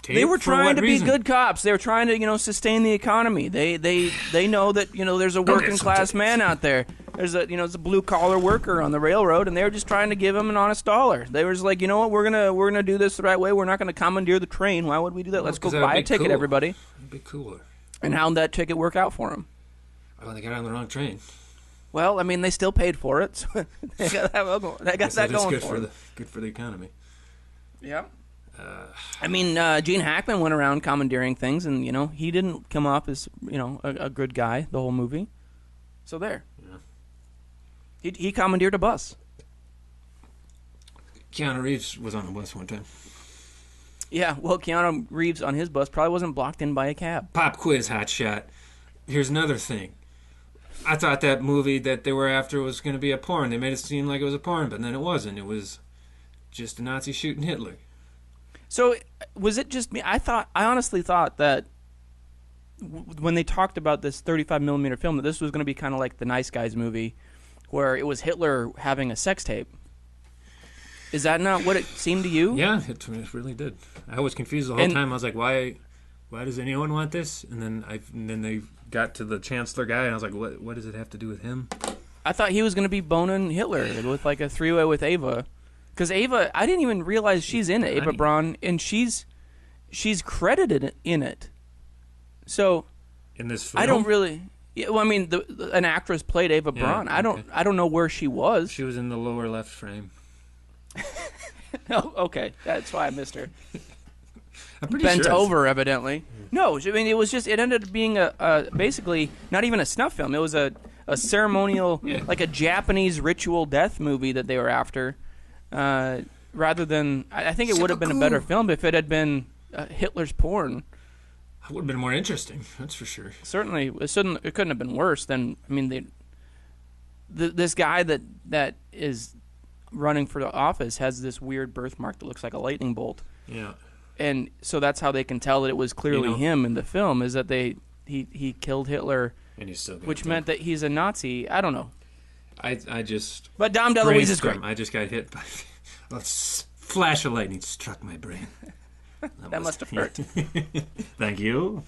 tape? They were trying to reason? be good cops. They were trying to sustain the economy. They know that there's a working class man out there. There's a blue collar worker on the railroad, and they were just trying to give him an honest dollar. They were just like, we're gonna do this the right way. We're not gonna commandeer the train. Why would we do that? Let's go buy a ticket, everybody. It'd be cooler. And how'd that ticket work out for him? Well, they got on the wrong train. Well, I mean, they still paid for it. So they got that going for them. Good for the economy. Yeah. I mean, Gene Hackman went around commandeering things, and he didn't come off as a good guy the whole movie. So there. Yeah. He commandeered a bus. Keanu Reeves was on a bus one time. Yeah, well, Keanu Reeves on his bus probably wasn't blocked in by a cab. Pop quiz, hot shot. Here's another thing. I thought that movie that they were after was going to be a porn. They made it seem like it was a porn, but then it wasn't. It was just a Nazi shooting Hitler. So was it just me? I honestly thought that when they talked about this 35mm film, that this was going to be kind of like the Nice Guys movie, where it was Hitler having a sex tape. Is that not what it seemed to you? Yeah, it really did. I was confused the whole time. I was like, why does anyone want this? And then they got to the Chancellor guy, and I was like, what does it have to do with him? I thought he was going to be boning Hitler with like a three-way with Ava. Because Ava, I didn't even realize she's in it, Ava Braun, and she's credited in it. So in this film? I don't really. Yeah, well, I mean, an actress played Ava Braun. Okay. I don't know where she was. She was in the lower left frame. Oh, okay, that's why I missed her. I'm pretty Bent sure over, evidently. No, I mean, it ended up being a basically not even a snuff film. It was a ceremonial, like a Japanese ritual death movie that they were after. Rather than, I think it would have been a better film if it had been Hitler's porn. It would have been more interesting, that's for sure. Certainly, it couldn't have been worse than, I mean, this guy that is running for the office has this weird birthmark that looks like a lightning bolt. Yeah. And so that's how they can tell that it was clearly him in the film, is that he killed Hitler, and he's still which meant that he's a Nazi. I don't know. I just... But Dom DeLuise is great. I just got hit by a flash of lightning struck my brain. That must have hurt. Thank you.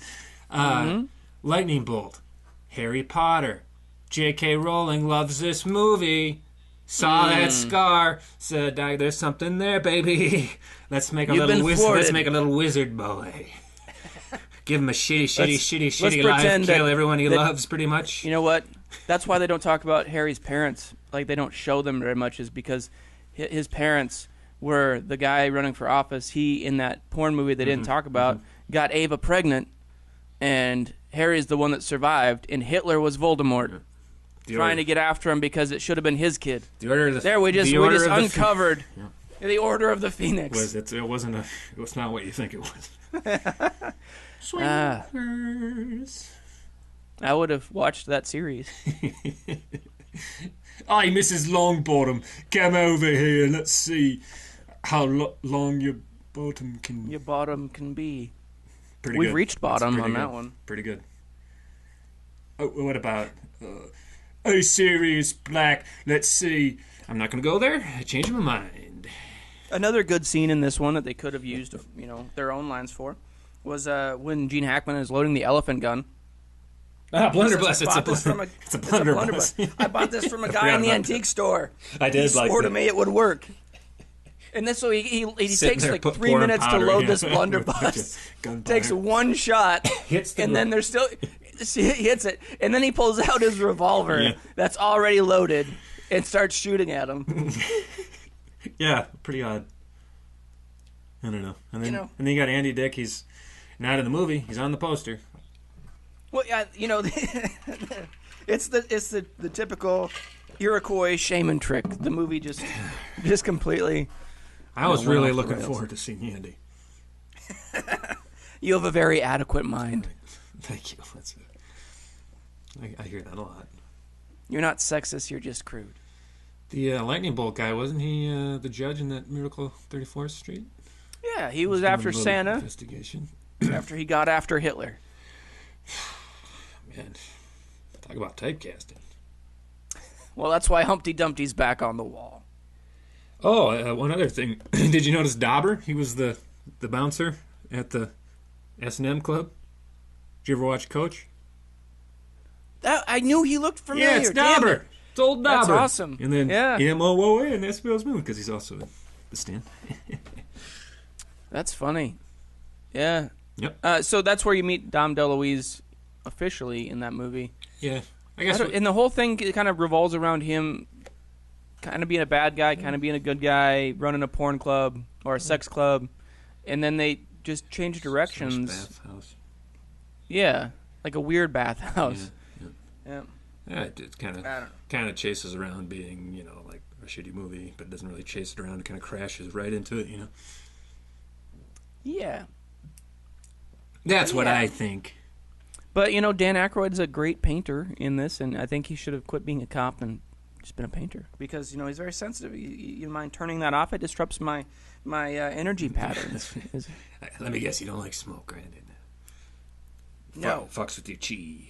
Lightning bolt. Harry Potter. J.K. Rowling loves this movie. Saw that scar. Said, "There's something there, baby. Let's make a little wizard boy. Give him a shitty life. Kill everyone he loves, pretty much." You know what? That's why they don't talk about Harry's parents. Like, they don't show them very much, is because his parents were the guy running for office. He, in that porn movie they didn't talk about, got Ava pregnant, and Harry's the one that survived, and Hitler was Voldemort. Trying to get after him because it should have been his kid. We just uncovered the Order of the Phoenix. It was not what you think it was. Swingers. I would have watched that series. Hi, Mrs. Longbottom, come over here. Let's see how long your bottom can be. Pretty We've good. reached bottom on that one. Pretty good. Oh, what about a Sirius Black? Let's see. I'm not going to go there. I changed my mind. Another good scene in this one that they could have used, their own lines for, was when Gene Hackman is loading the elephant gun. Blunderbuss. It's a blunderbuss. I bought this from a guy in the antique store. I did. He swore to me it would work. And then so he takes like 3 minutes to load this blunderbuss. Takes one shot, and then there's She hits it, and then he pulls out his revolver that's already loaded and starts shooting at him. Yeah, pretty odd. I don't know. And then you got Andy Dick. He's not in the movie. He's on the poster. Well, yeah, it's the typical Iroquois shaman trick. The movie just completely. I was really looking forward to seeing Andy. You have a very adequate mind. Thank you. That's it. I hear that a lot. You're not sexist. You're just crude. The lightning bolt guy, wasn't he the judge in that Miracle 34th Street? Yeah, he was after Santa. Investigation. After he got after Hitler. Man, talk about typecasting. Well, that's why Humpty Dumpty's back on the wall. Oh, one other thing. Did you notice Dauber? He was the bouncer at the S&M club. Did you ever watch Coach? I knew he looked familiar. Yeah, it's Dauber. It's old Dauber. That's awesome. And then M-O-O-A, and that spells moon, because he's also in The Stand. That's funny. Yeah. Yep. So that's where you meet Dom DeLuise officially in that movie. Yeah. I guess. And the whole thing kind of revolves around him kind of being a bad guy, kind of being a good guy, running a porn club or a sex club, and then they just change directions. Bathhouse. Yeah, like a weird bathhouse. Yeah. It kind of chases around being, like a shitty movie, but it doesn't really chase it around. It kind of crashes right into it, Yeah. That's what I think. But, Dan Aykroyd is a great painter in this, and I think he should have quit being a cop and just been a painter. Because, he's very sensitive. You mind turning that off? It disrupts my energy patterns. Let me guess, you don't like smoke, Brandon. No. Fucks with your chi.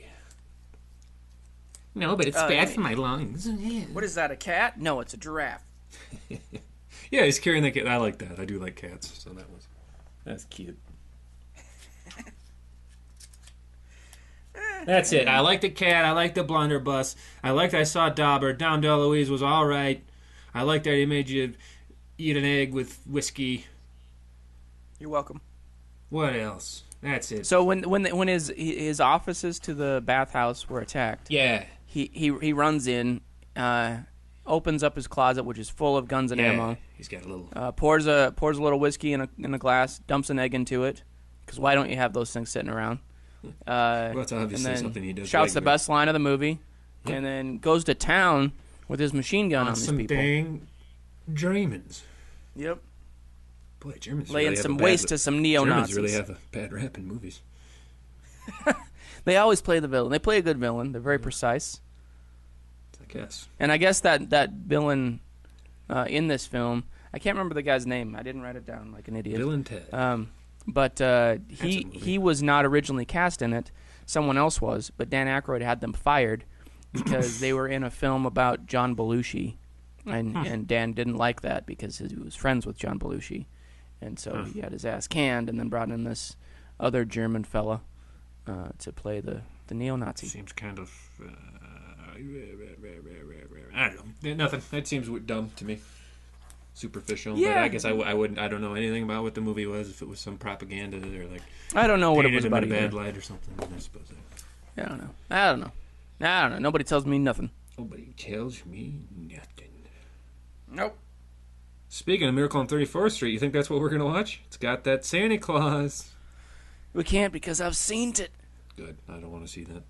No, but it's bad for my lungs. What is that, a cat? No, it's a giraffe. Yeah, he's carrying the cat. I like that. I do like cats, so that's cute. That's it. I like the cat. I like the blunderbuss. I saw Dauber. Dom DeLuise was all right. I like that he made you eat an egg with whiskey. You're welcome. What else? That's it. So when his offices to the bathhouse were attacked, he runs in, opens up his closet, which is full of guns and ammo. He's got a little pours a little whiskey in a glass, dumps an egg into it, because why don't you have those things sitting around? Well, that's obviously something he does. Shouts the best line of the movie, and then goes to town with his machine gun on these some people. Dang Germans. Yep. Boy, Germans laying really some waste to some neo-Nazis. Germans really have a bad rap in movies. They always play the villain. They play a good villain. They're very precise. I guess. And I guess that villain in this film, I can't remember the guy's name. I didn't write it down like an idiot. Villain Ted. But he was not originally cast in it. Someone else was. But Dan Aykroyd had them fired because they were in a film about John Belushi. And Dan didn't like that because he was friends with John Belushi. And so he had his ass canned and then brought in this other German fella to play the neo-Nazi. Seems kind of... I don't know. Nothing. That seems dumb to me. Superficial. Yeah. But I guess I wouldn't... I don't know anything about what the movie was, if it was some propaganda or like... I don't know what it was about in a either. bad light or something, I suppose. I don't know. Nobody tells me nothing. Nobody tells me nothing. Nope. Speaking of Miracle on 34th Street, you think that's what we're going to watch? It's got that Santa Claus. We can't because I've seen it. Good. I don't want to see that.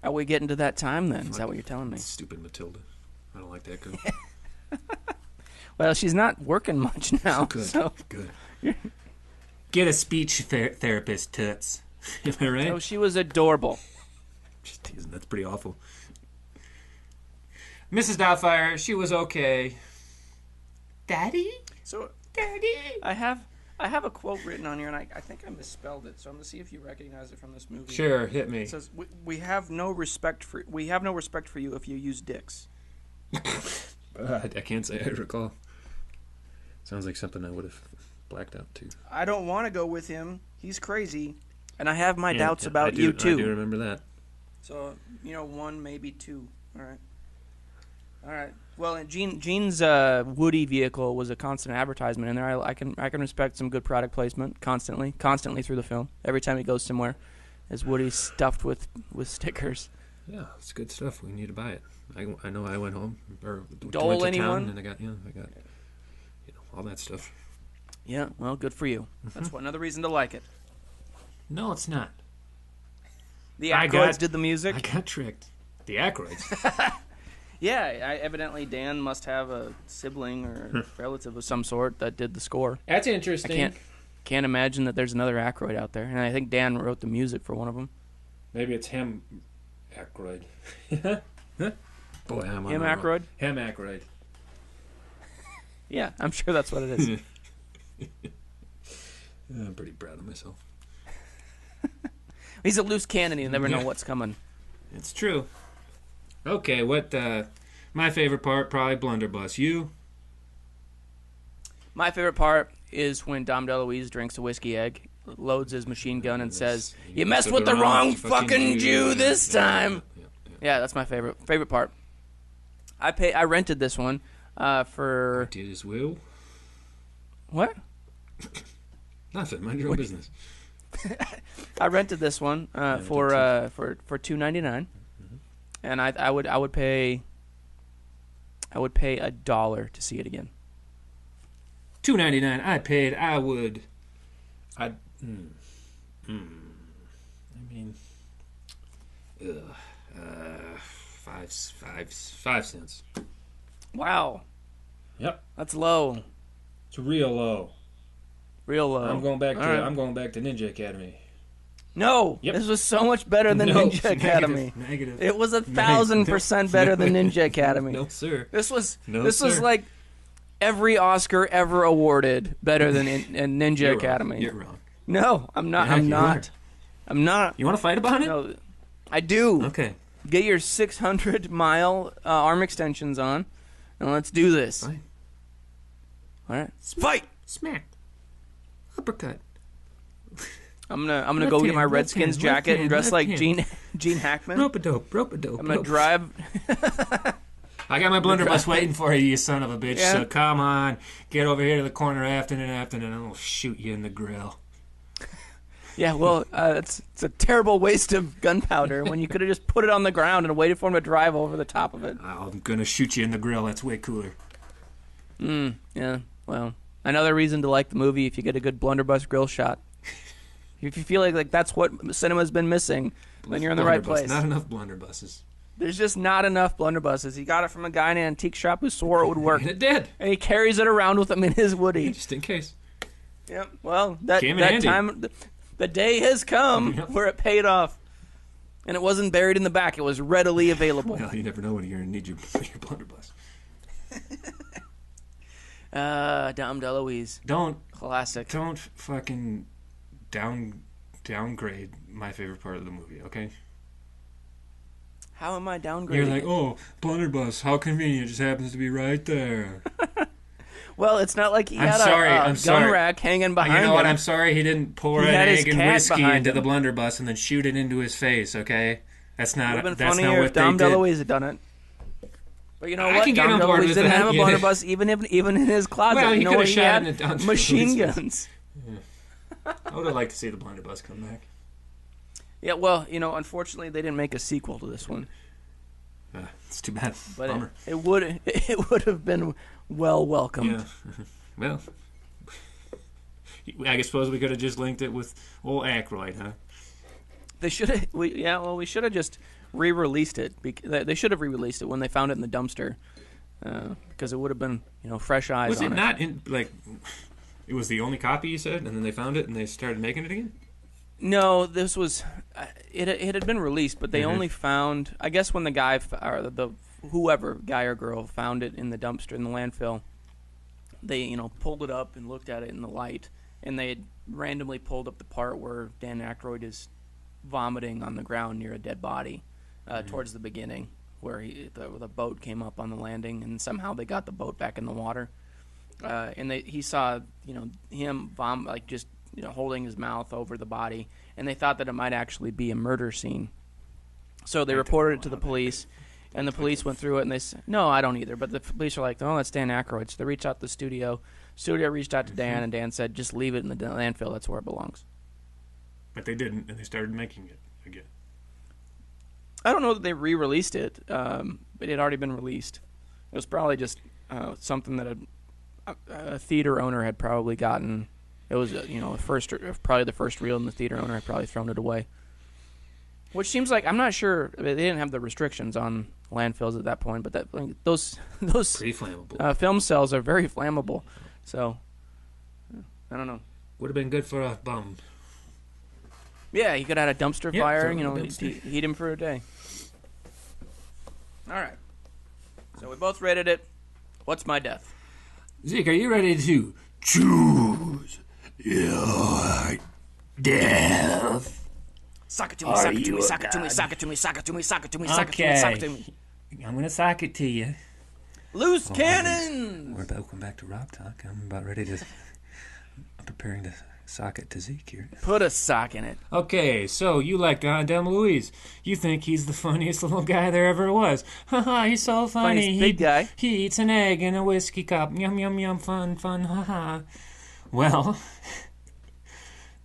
Are we getting to that time then? Is that what you're telling me? Stupid Matilda. I don't like that girl. Well, she's not working much now. Good. So. Good. Get a speech therapist, Toots. Am I right? Oh, she was adorable. Just teasing. That's pretty awful. Mrs. Doubtfire, she was okay. Daddy? Daddy? I have a quote written on here, and I think I misspelled it, so I'm going to see if you recognize it from this movie. Sure, hit me. It says, we have no respect for you if you use dicks. I can't say I recall. Sounds like something I would have blacked out, too. I don't want to go with him. He's crazy, and I have my doubts about you, too. I do remember that. So, 1, maybe 2. All right. All right. Well, Gene's Woody vehicle was a constant advertisement in there. I can respect some good product placement constantly through the film. Every time he goes somewhere, is Woody stuffed with stickers. Yeah, it's good stuff. We need to buy it. I know I went home or Dole went to anyone? town and I got all that stuff. Yeah, well, good for you. That's another reason to like it. No, it's not. The Aykroyds did the music. I got tricked. The Aykroyds. Yeah, evidently Dan must have a sibling or relative of some sort that did the score. That's interesting. I can't imagine that there's another Aykroyd out there, and I think Dan wrote the music for one of them. Maybe it's him, Aykroyd. Boy, I'm on him Aykroyd. Him Aykroyd. Yeah, I'm sure that's what it is. I'm pretty proud of myself. He's a loose cannon. You never know what's coming. It's true. Okay, my favorite part, probably blunderbuss. You? My favorite part is when Dom DeLuise drinks a whiskey egg, loads his machine gun, and says, "You messed with the wrong fucking Jew this time." Yeah, that's my favorite part. I rented this one for... Did as well? What? Nothing. Mind your own business. I rented this one for $2.99, and I would pay $1 to see it again. $2.99. $5 cents. Wow. Yep. That's low. It's real low. Real low. I'm going back to Ninja Academy. No, This was so much better than Ninja Academy. Negative. It was 1,000% better than Ninja Academy. No, sir. This was like every Oscar ever awarded better than in Ninja Academy. You're wrong. No, I'm not. Yeah, I'm not. I'm not. You want to fight about it? No, I do. Okay. Get your 600-mile arm extensions on, and let's do this. Fine. All right. Fight. Smack. Uppercut. I'm gonna go get my Redskins jacket and dress like Gene Hackman. Rope-a-dope. I'm gonna drive. I got my blunderbuss waiting for you, you son of a bitch. Yeah. So come on, get over here to the corner afternoon, and I'll shoot you in the grill. Yeah, well, it's a terrible waste of gunpowder when you could have just put it on the ground and waited for him to drive over the top of it. I'm gonna shoot you in the grill. That's way cooler. Yeah. Well, another reason to like the movie if you get a good blunderbuss grill shot. If you feel like that's what cinema's been missing, then you're in the right place. Not enough blunderbusses. There's just not enough blunderbusses. He got it from a guy in an antique shop who swore it would work. And it did. And he carries it around with him in his Woody. Just in case. Yep. Well, that handy. time, the day has come where it paid off. And it wasn't buried in the back. It was readily available. Well, you never know when you're going to need your blunderbuss. Dom DeLuise. Classic. Don't fucking downgrade my favorite part of the movie, okay? How am I downgrading? You're like, oh, blunderbuss, how convenient, it just happens to be right there. Well, it's not like he had a gun rack hanging behind him. You know what, I'm sorry he didn't pour an egg and whiskey into the blunderbuss and then shoot it into his face, okay? That's not what they did. It would have been funnier if Dom DeLuise had done it. But you know what? Dom DeLuise didn't have a blunderbuss even in his closet. Well, he could have shot it down machine guns. Yeah. I would have liked to see the blunderbuss come back. Yeah, well, unfortunately they didn't make a sequel to this one. It's too bad. But Bummer. It would have been well welcomed. Yeah. Well, I suppose we could have just linked it with old Aykroyd, huh? They should have. We should have just re-released it. They should have re-released it when they found it in the dumpster, because it would have been fresh eyes. Was on it not in like? It was the only copy you said, and then they found it and they started making it again. No, this was. It had been released, but they only found. I guess when the guy or the whoever guy or girl found it in the dumpster in the landfill, they pulled it up and looked at it in the light, and they had randomly pulled up the part where Dan Aykroyd is vomiting on the ground near a dead body, towards the beginning, where the boat came up on the landing, and somehow they got the boat back in the water, and he saw him vomit, like just holding his mouth over the body, and they thought that it might actually be a murder scene. So they reported it to the police, And the police went through it, and they said, no, I don't either. But the police are like, oh, that's Dan Aykroyd. So they reached out to the studio. Studio reached out to Dan, and Dan said, just leave it in the landfill. That's where it belongs. But they didn't, and they started making it again. I don't know that they re-released it, but it had already been released. It was probably just something that a theater owner had probably gotten. It was, probably the first reel, and the theater owner had probably thrown it away. Which seems like, I'm not sure, they didn't have the restrictions on landfills at that point, but those Pretty flammable. film cells are very flammable. So, I don't know. Would have been good for a bum. Yeah, you could add a dumpster Yeah, fire, throw it in a dumpster. heat him for a day. All right. So we both rated it. What's my death? Zeke, are you ready to choose your death? Sock it to me, sock it to me, sock it to me, sock it to me, sock it to me, sock it to me, sock it to me, sock it to me. I'm going to sock it to you. Loose cannons! Welcome back to Rob Talk. I'm about ready to... I'm preparing to sock it to Zeke here. Put a sock in it. Okay, so you like Don DeLuise. You think he's the funniest little guy there ever was. Haha, he's so funny. Funniest big guy. He eats an egg in a whiskey cup. Yum, yum, yum, fun, haha. Well,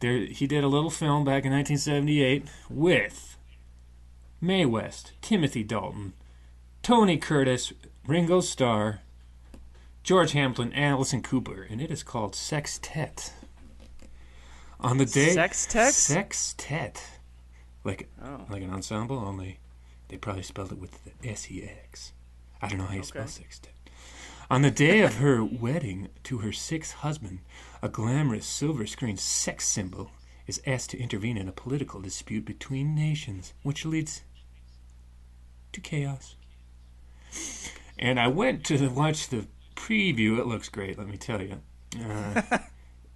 he did a little film back in 1978 with Mae West, Timothy Dalton, Tony Curtis, Ringo Starr, George Hamilton, and Alison Cooper, and it is called Sextette. On the day Sextette? Sextette. Like an ensemble, only they probably spelled it with the S-E-X. I don't know how you spell sextette. On the day of her wedding to her sixth husband, a glamorous silver screen sex symbol is asked to intervene in a political dispute between nations, which leads to chaos. And I went to watch the preview. It looks great, let me tell you.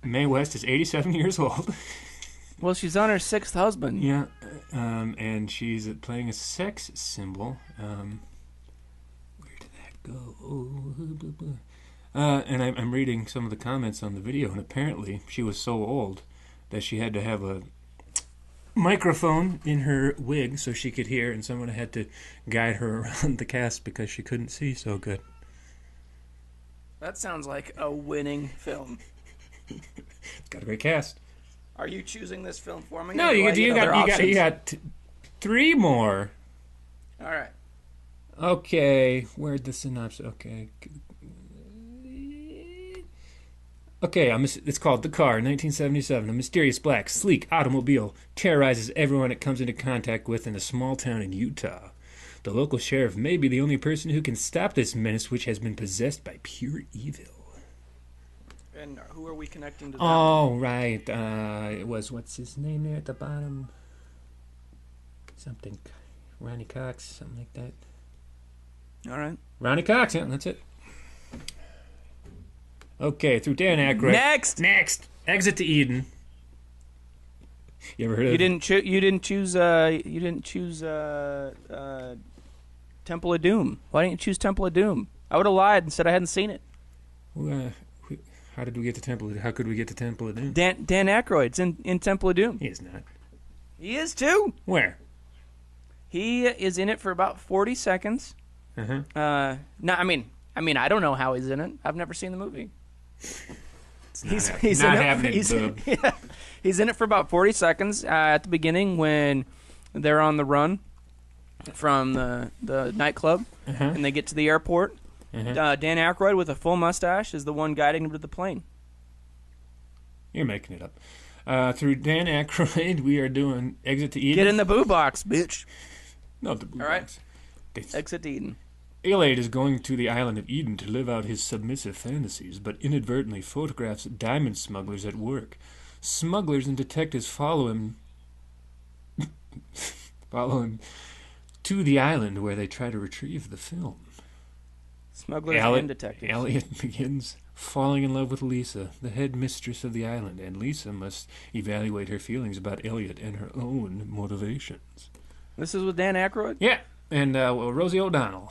Mae West is 87 years old. Well, she's on her sixth husband. Yeah, and she's playing a sex symbol. Where did that go? And I'm reading some of the comments on the video, and apparently she was so old that she had to have a microphone in her wig so she could hear, and someone had to guide her around the cast because she couldn't see so good. That sounds like a winning film. It's got a great cast. Are you choosing this film for me? No, you got three more. All right. Okay, where'd the synopsis? Okay, it's called The Car, 1977. A mysterious black, sleek automobile terrorizes everyone it comes into contact with in a small town in Utah. The local sheriff may be the only person who can stop this menace, which has been possessed by pure evil. And who are we connecting to that? Oh, right. It was, what's his name there at the bottom? Something. Ronnie Cox, something like that. All right. Ronnie Cox, yeah, that's it. Okay, through Dan Aykroyd. Next! Exit to Eden. You ever heard of it? You didn't choose Temple of Doom. Why didn't you choose Temple of Doom? I would have lied and said I hadn't seen it. How did we get to Temple of Doom? How could we get to Temple of Doom? Dan Aykroyd's in Temple of Doom. He is not. He is too. Where? He is in it for about 40 seconds. Uh-huh. No, I mean, I don't know how he's in it. I've never seen the movie. He's in it for about 40 seconds at the beginning when they're on the run from the nightclub and they get to the airport. Dan Aykroyd with a full mustache is the one guiding him to the plane. You're making it up. Through Dan Aykroyd, we are doing Exit to Eden. Get in the boo box, bitch. No, the boo box. Right. Exit to Eden. Elade is going to the island of Eden to live out his submissive fantasies, but inadvertently photographs diamond smugglers at work. Smugglers and detectives follow him to the island where they try to retrieve the film. Smugglers and detectives. Elliot begins falling in love with Lisa, the head mistress of the island, and Lisa must evaluate her feelings about Elliot and her own motivations. This is with Dan Aykroyd? Yeah, and Rosie O'Donnell.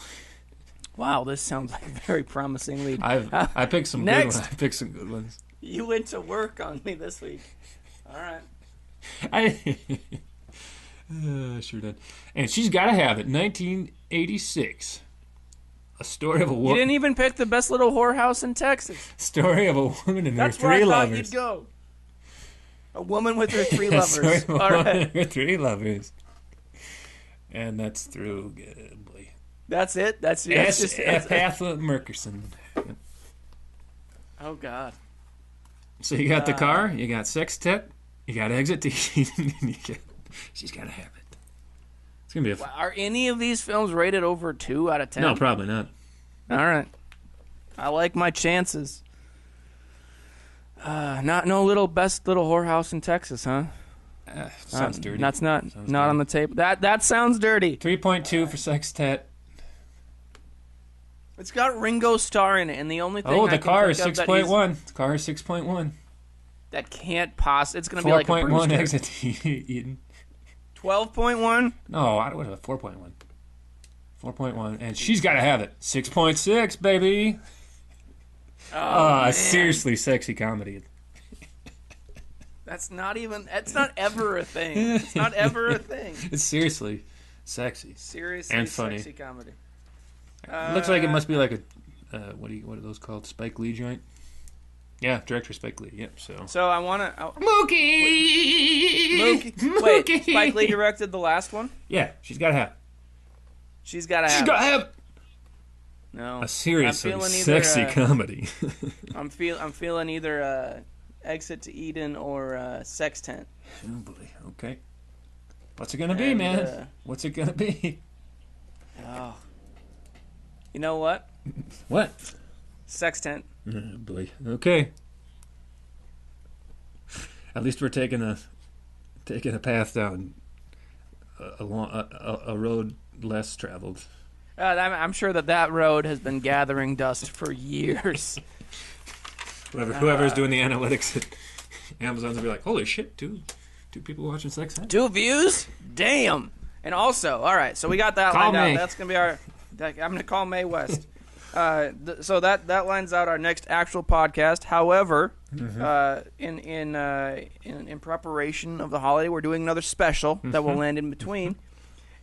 Wow, this sounds like a very promising lead. I picked some good ones. I picked some good ones. You went to work on me this week. All right. Sure did. And She's Gotta Have It, 1986. A story of a woman. You didn't even pick the best little whorehouse in Texas. Story of a woman and That's her three where I thought lovers. you'd go. A woman with her three A story lovers. of a All woman right. and her three lovers. And that's through, boy. That's it? That's just... Ethel Merkerson. Oh, God. So you got the car, you got Sextette, you got Exit to Eden, and you got She's Gotta Have It. It's going to be a... Are any of these films rated over 2 out of 10? No, probably not. All right. I like my chances. No little best little whorehouse in Texas, huh? Sounds dirty. That's not Sounds on dirty. the table. That sounds dirty. 3.2 for Sextette. It's got Ringo Starr in it, and the only thing The car is 6.1. The car is 6.1. that can't possibly... It's going to be like a 4.1 Brewster. Exit to Eden. 12.1? No, what was it? 4.1. 4.1. And She's Gotta Have It. 6.6, baby. Man. Seriously sexy comedy. That's not ever a thing. It's not ever a thing. It's seriously sexy. Seriously And funny. sexy comedy. It looks like it must be like a what are those called? Spike Lee joint? Yeah, director Spike Lee. Yep. So I want to... Mookie. Wait, Spike Lee directed the last one? Yeah, She's Gotta Have It. She's Gotta Have She's It. Gotta have it. No. A seriously I'm feeling sexy comedy. I'm feeling either Exit to Eden or Sextette. Oh boy. Okay. What's it gonna be, man? What's it gonna be? Oh. You know what? What? Sextette. Oh boy. Okay. At least we're taking a path down a road less traveled. I'm sure that road has been gathering dust for years. Whoever's doing the analytics at Amazon's gonna be like, holy shit, two people watching Sextette. 2 views? Damn. And also, all right, so we got that Call lined out. May. That's gonna be I'm gonna call Mae West. So that lines out our next actual podcast. However, in preparation of the holiday, we're doing another special that will land in between.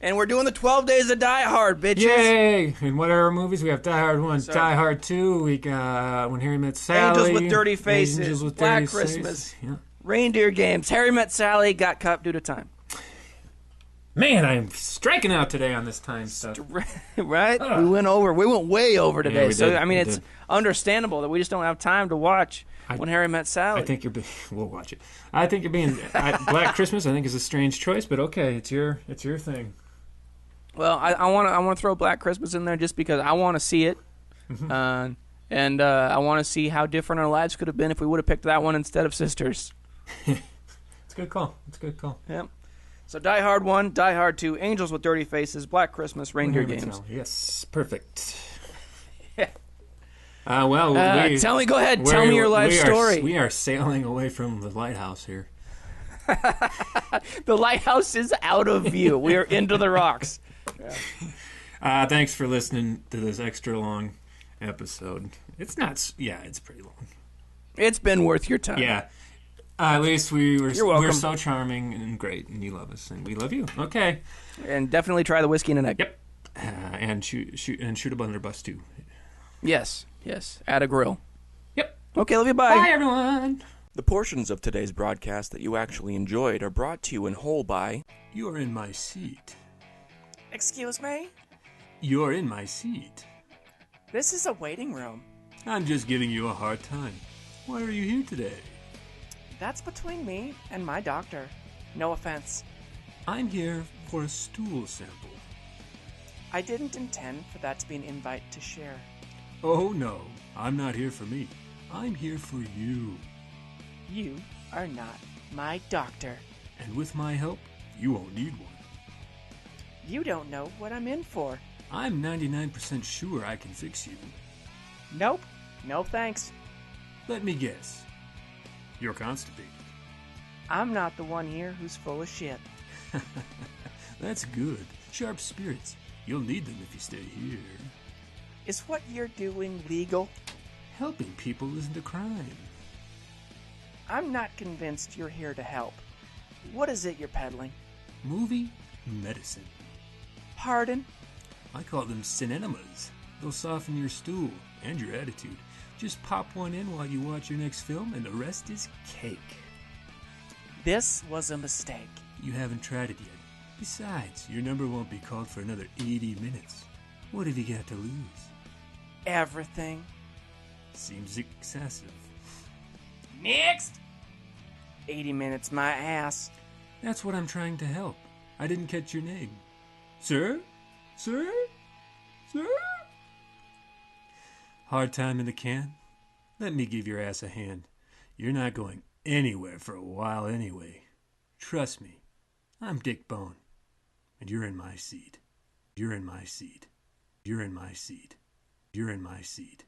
And we're doing the 12 Days of Die Hard, bitches. Yay! And what are our movies? We have Die Hard 1, Die Hard 2, we got When Harry Met Sally. Angels with Dirty Faces, Angels with Black Dirty Christmas, Faces. Yeah. Reindeer Games, Harry Met Sally, got cut due to time. Man, I'm striking out today on this time stuff. Right? We went way over today. we So, did. I mean, We it's did. understandable that we just don't have time to watch When Harry Met Sally. I think we'll watch it. I think you're being Black Christmas. I think is a strange choice, but okay, it's your thing. Well, I want to throw Black Christmas in there just because I want to see it, and I want to see how different our lives could have been if we would have picked that one instead of Sisters. It's a good call. Yep. So Die Hard 1, Die Hard 2, Angels with Dirty Faces, Black Christmas, Reindeer Games. Yes, perfect. Yeah. Well, Go ahead. Tell me your life story. We are sailing away from the lighthouse here. The lighthouse is out of view. We are into the rocks. Thanks for listening to this extra long episode. It's pretty long. It's been worth your time. Yeah. At least we're welcome. so charming and great, and you love us, and we love you. Okay. And definitely try the whiskey and an egg. Yep. And shoot a blunderbuss too. Yes. At a grill. Yep. Okay, love you. Bye. Bye, everyone. The portions of today's broadcast that you actually enjoyed are brought to you in whole by... You're in my seat. Excuse me? You're in my seat. This is a waiting room. I'm just giving you a hard time. Why are you here today? That's between me and my doctor. No offense. I'm here for a stool sample. I didn't intend for that to be an invite to share. Oh no, I'm not here for me. I'm here for you. You are not my doctor. And with my help, you won't need one. You don't know what I'm in for. I'm 99% sure I can fix you. Nope. No thanks. Let me guess. You're constipated. I'm not the one here who's full of shit. That's good. Sharp spirits. You'll need them if you stay here. Is what you're doing legal? Helping people isn't a crime. I'm not convinced you're here to help. What is it you're peddling? Movie medicine. Pardon? I call them cinemas. They'll soften your stool and your attitude. Just pop one in while you watch your next film, and the rest is cake. This was a mistake. You haven't tried it yet. Besides, your number won't be called for another 80 minutes. What have you got to lose? Everything. Seems excessive. Next! 80 minutes, my ass. That's what I'm trying to help. I didn't catch your name. Sir? Sir? Sir? Hard time in the can? Let me give your ass a hand. You're not going anywhere for a while anyway. Trust me. I'm Dick Bone. And you're in my seat. You're in my seat. You're in my seat. You're in my seat.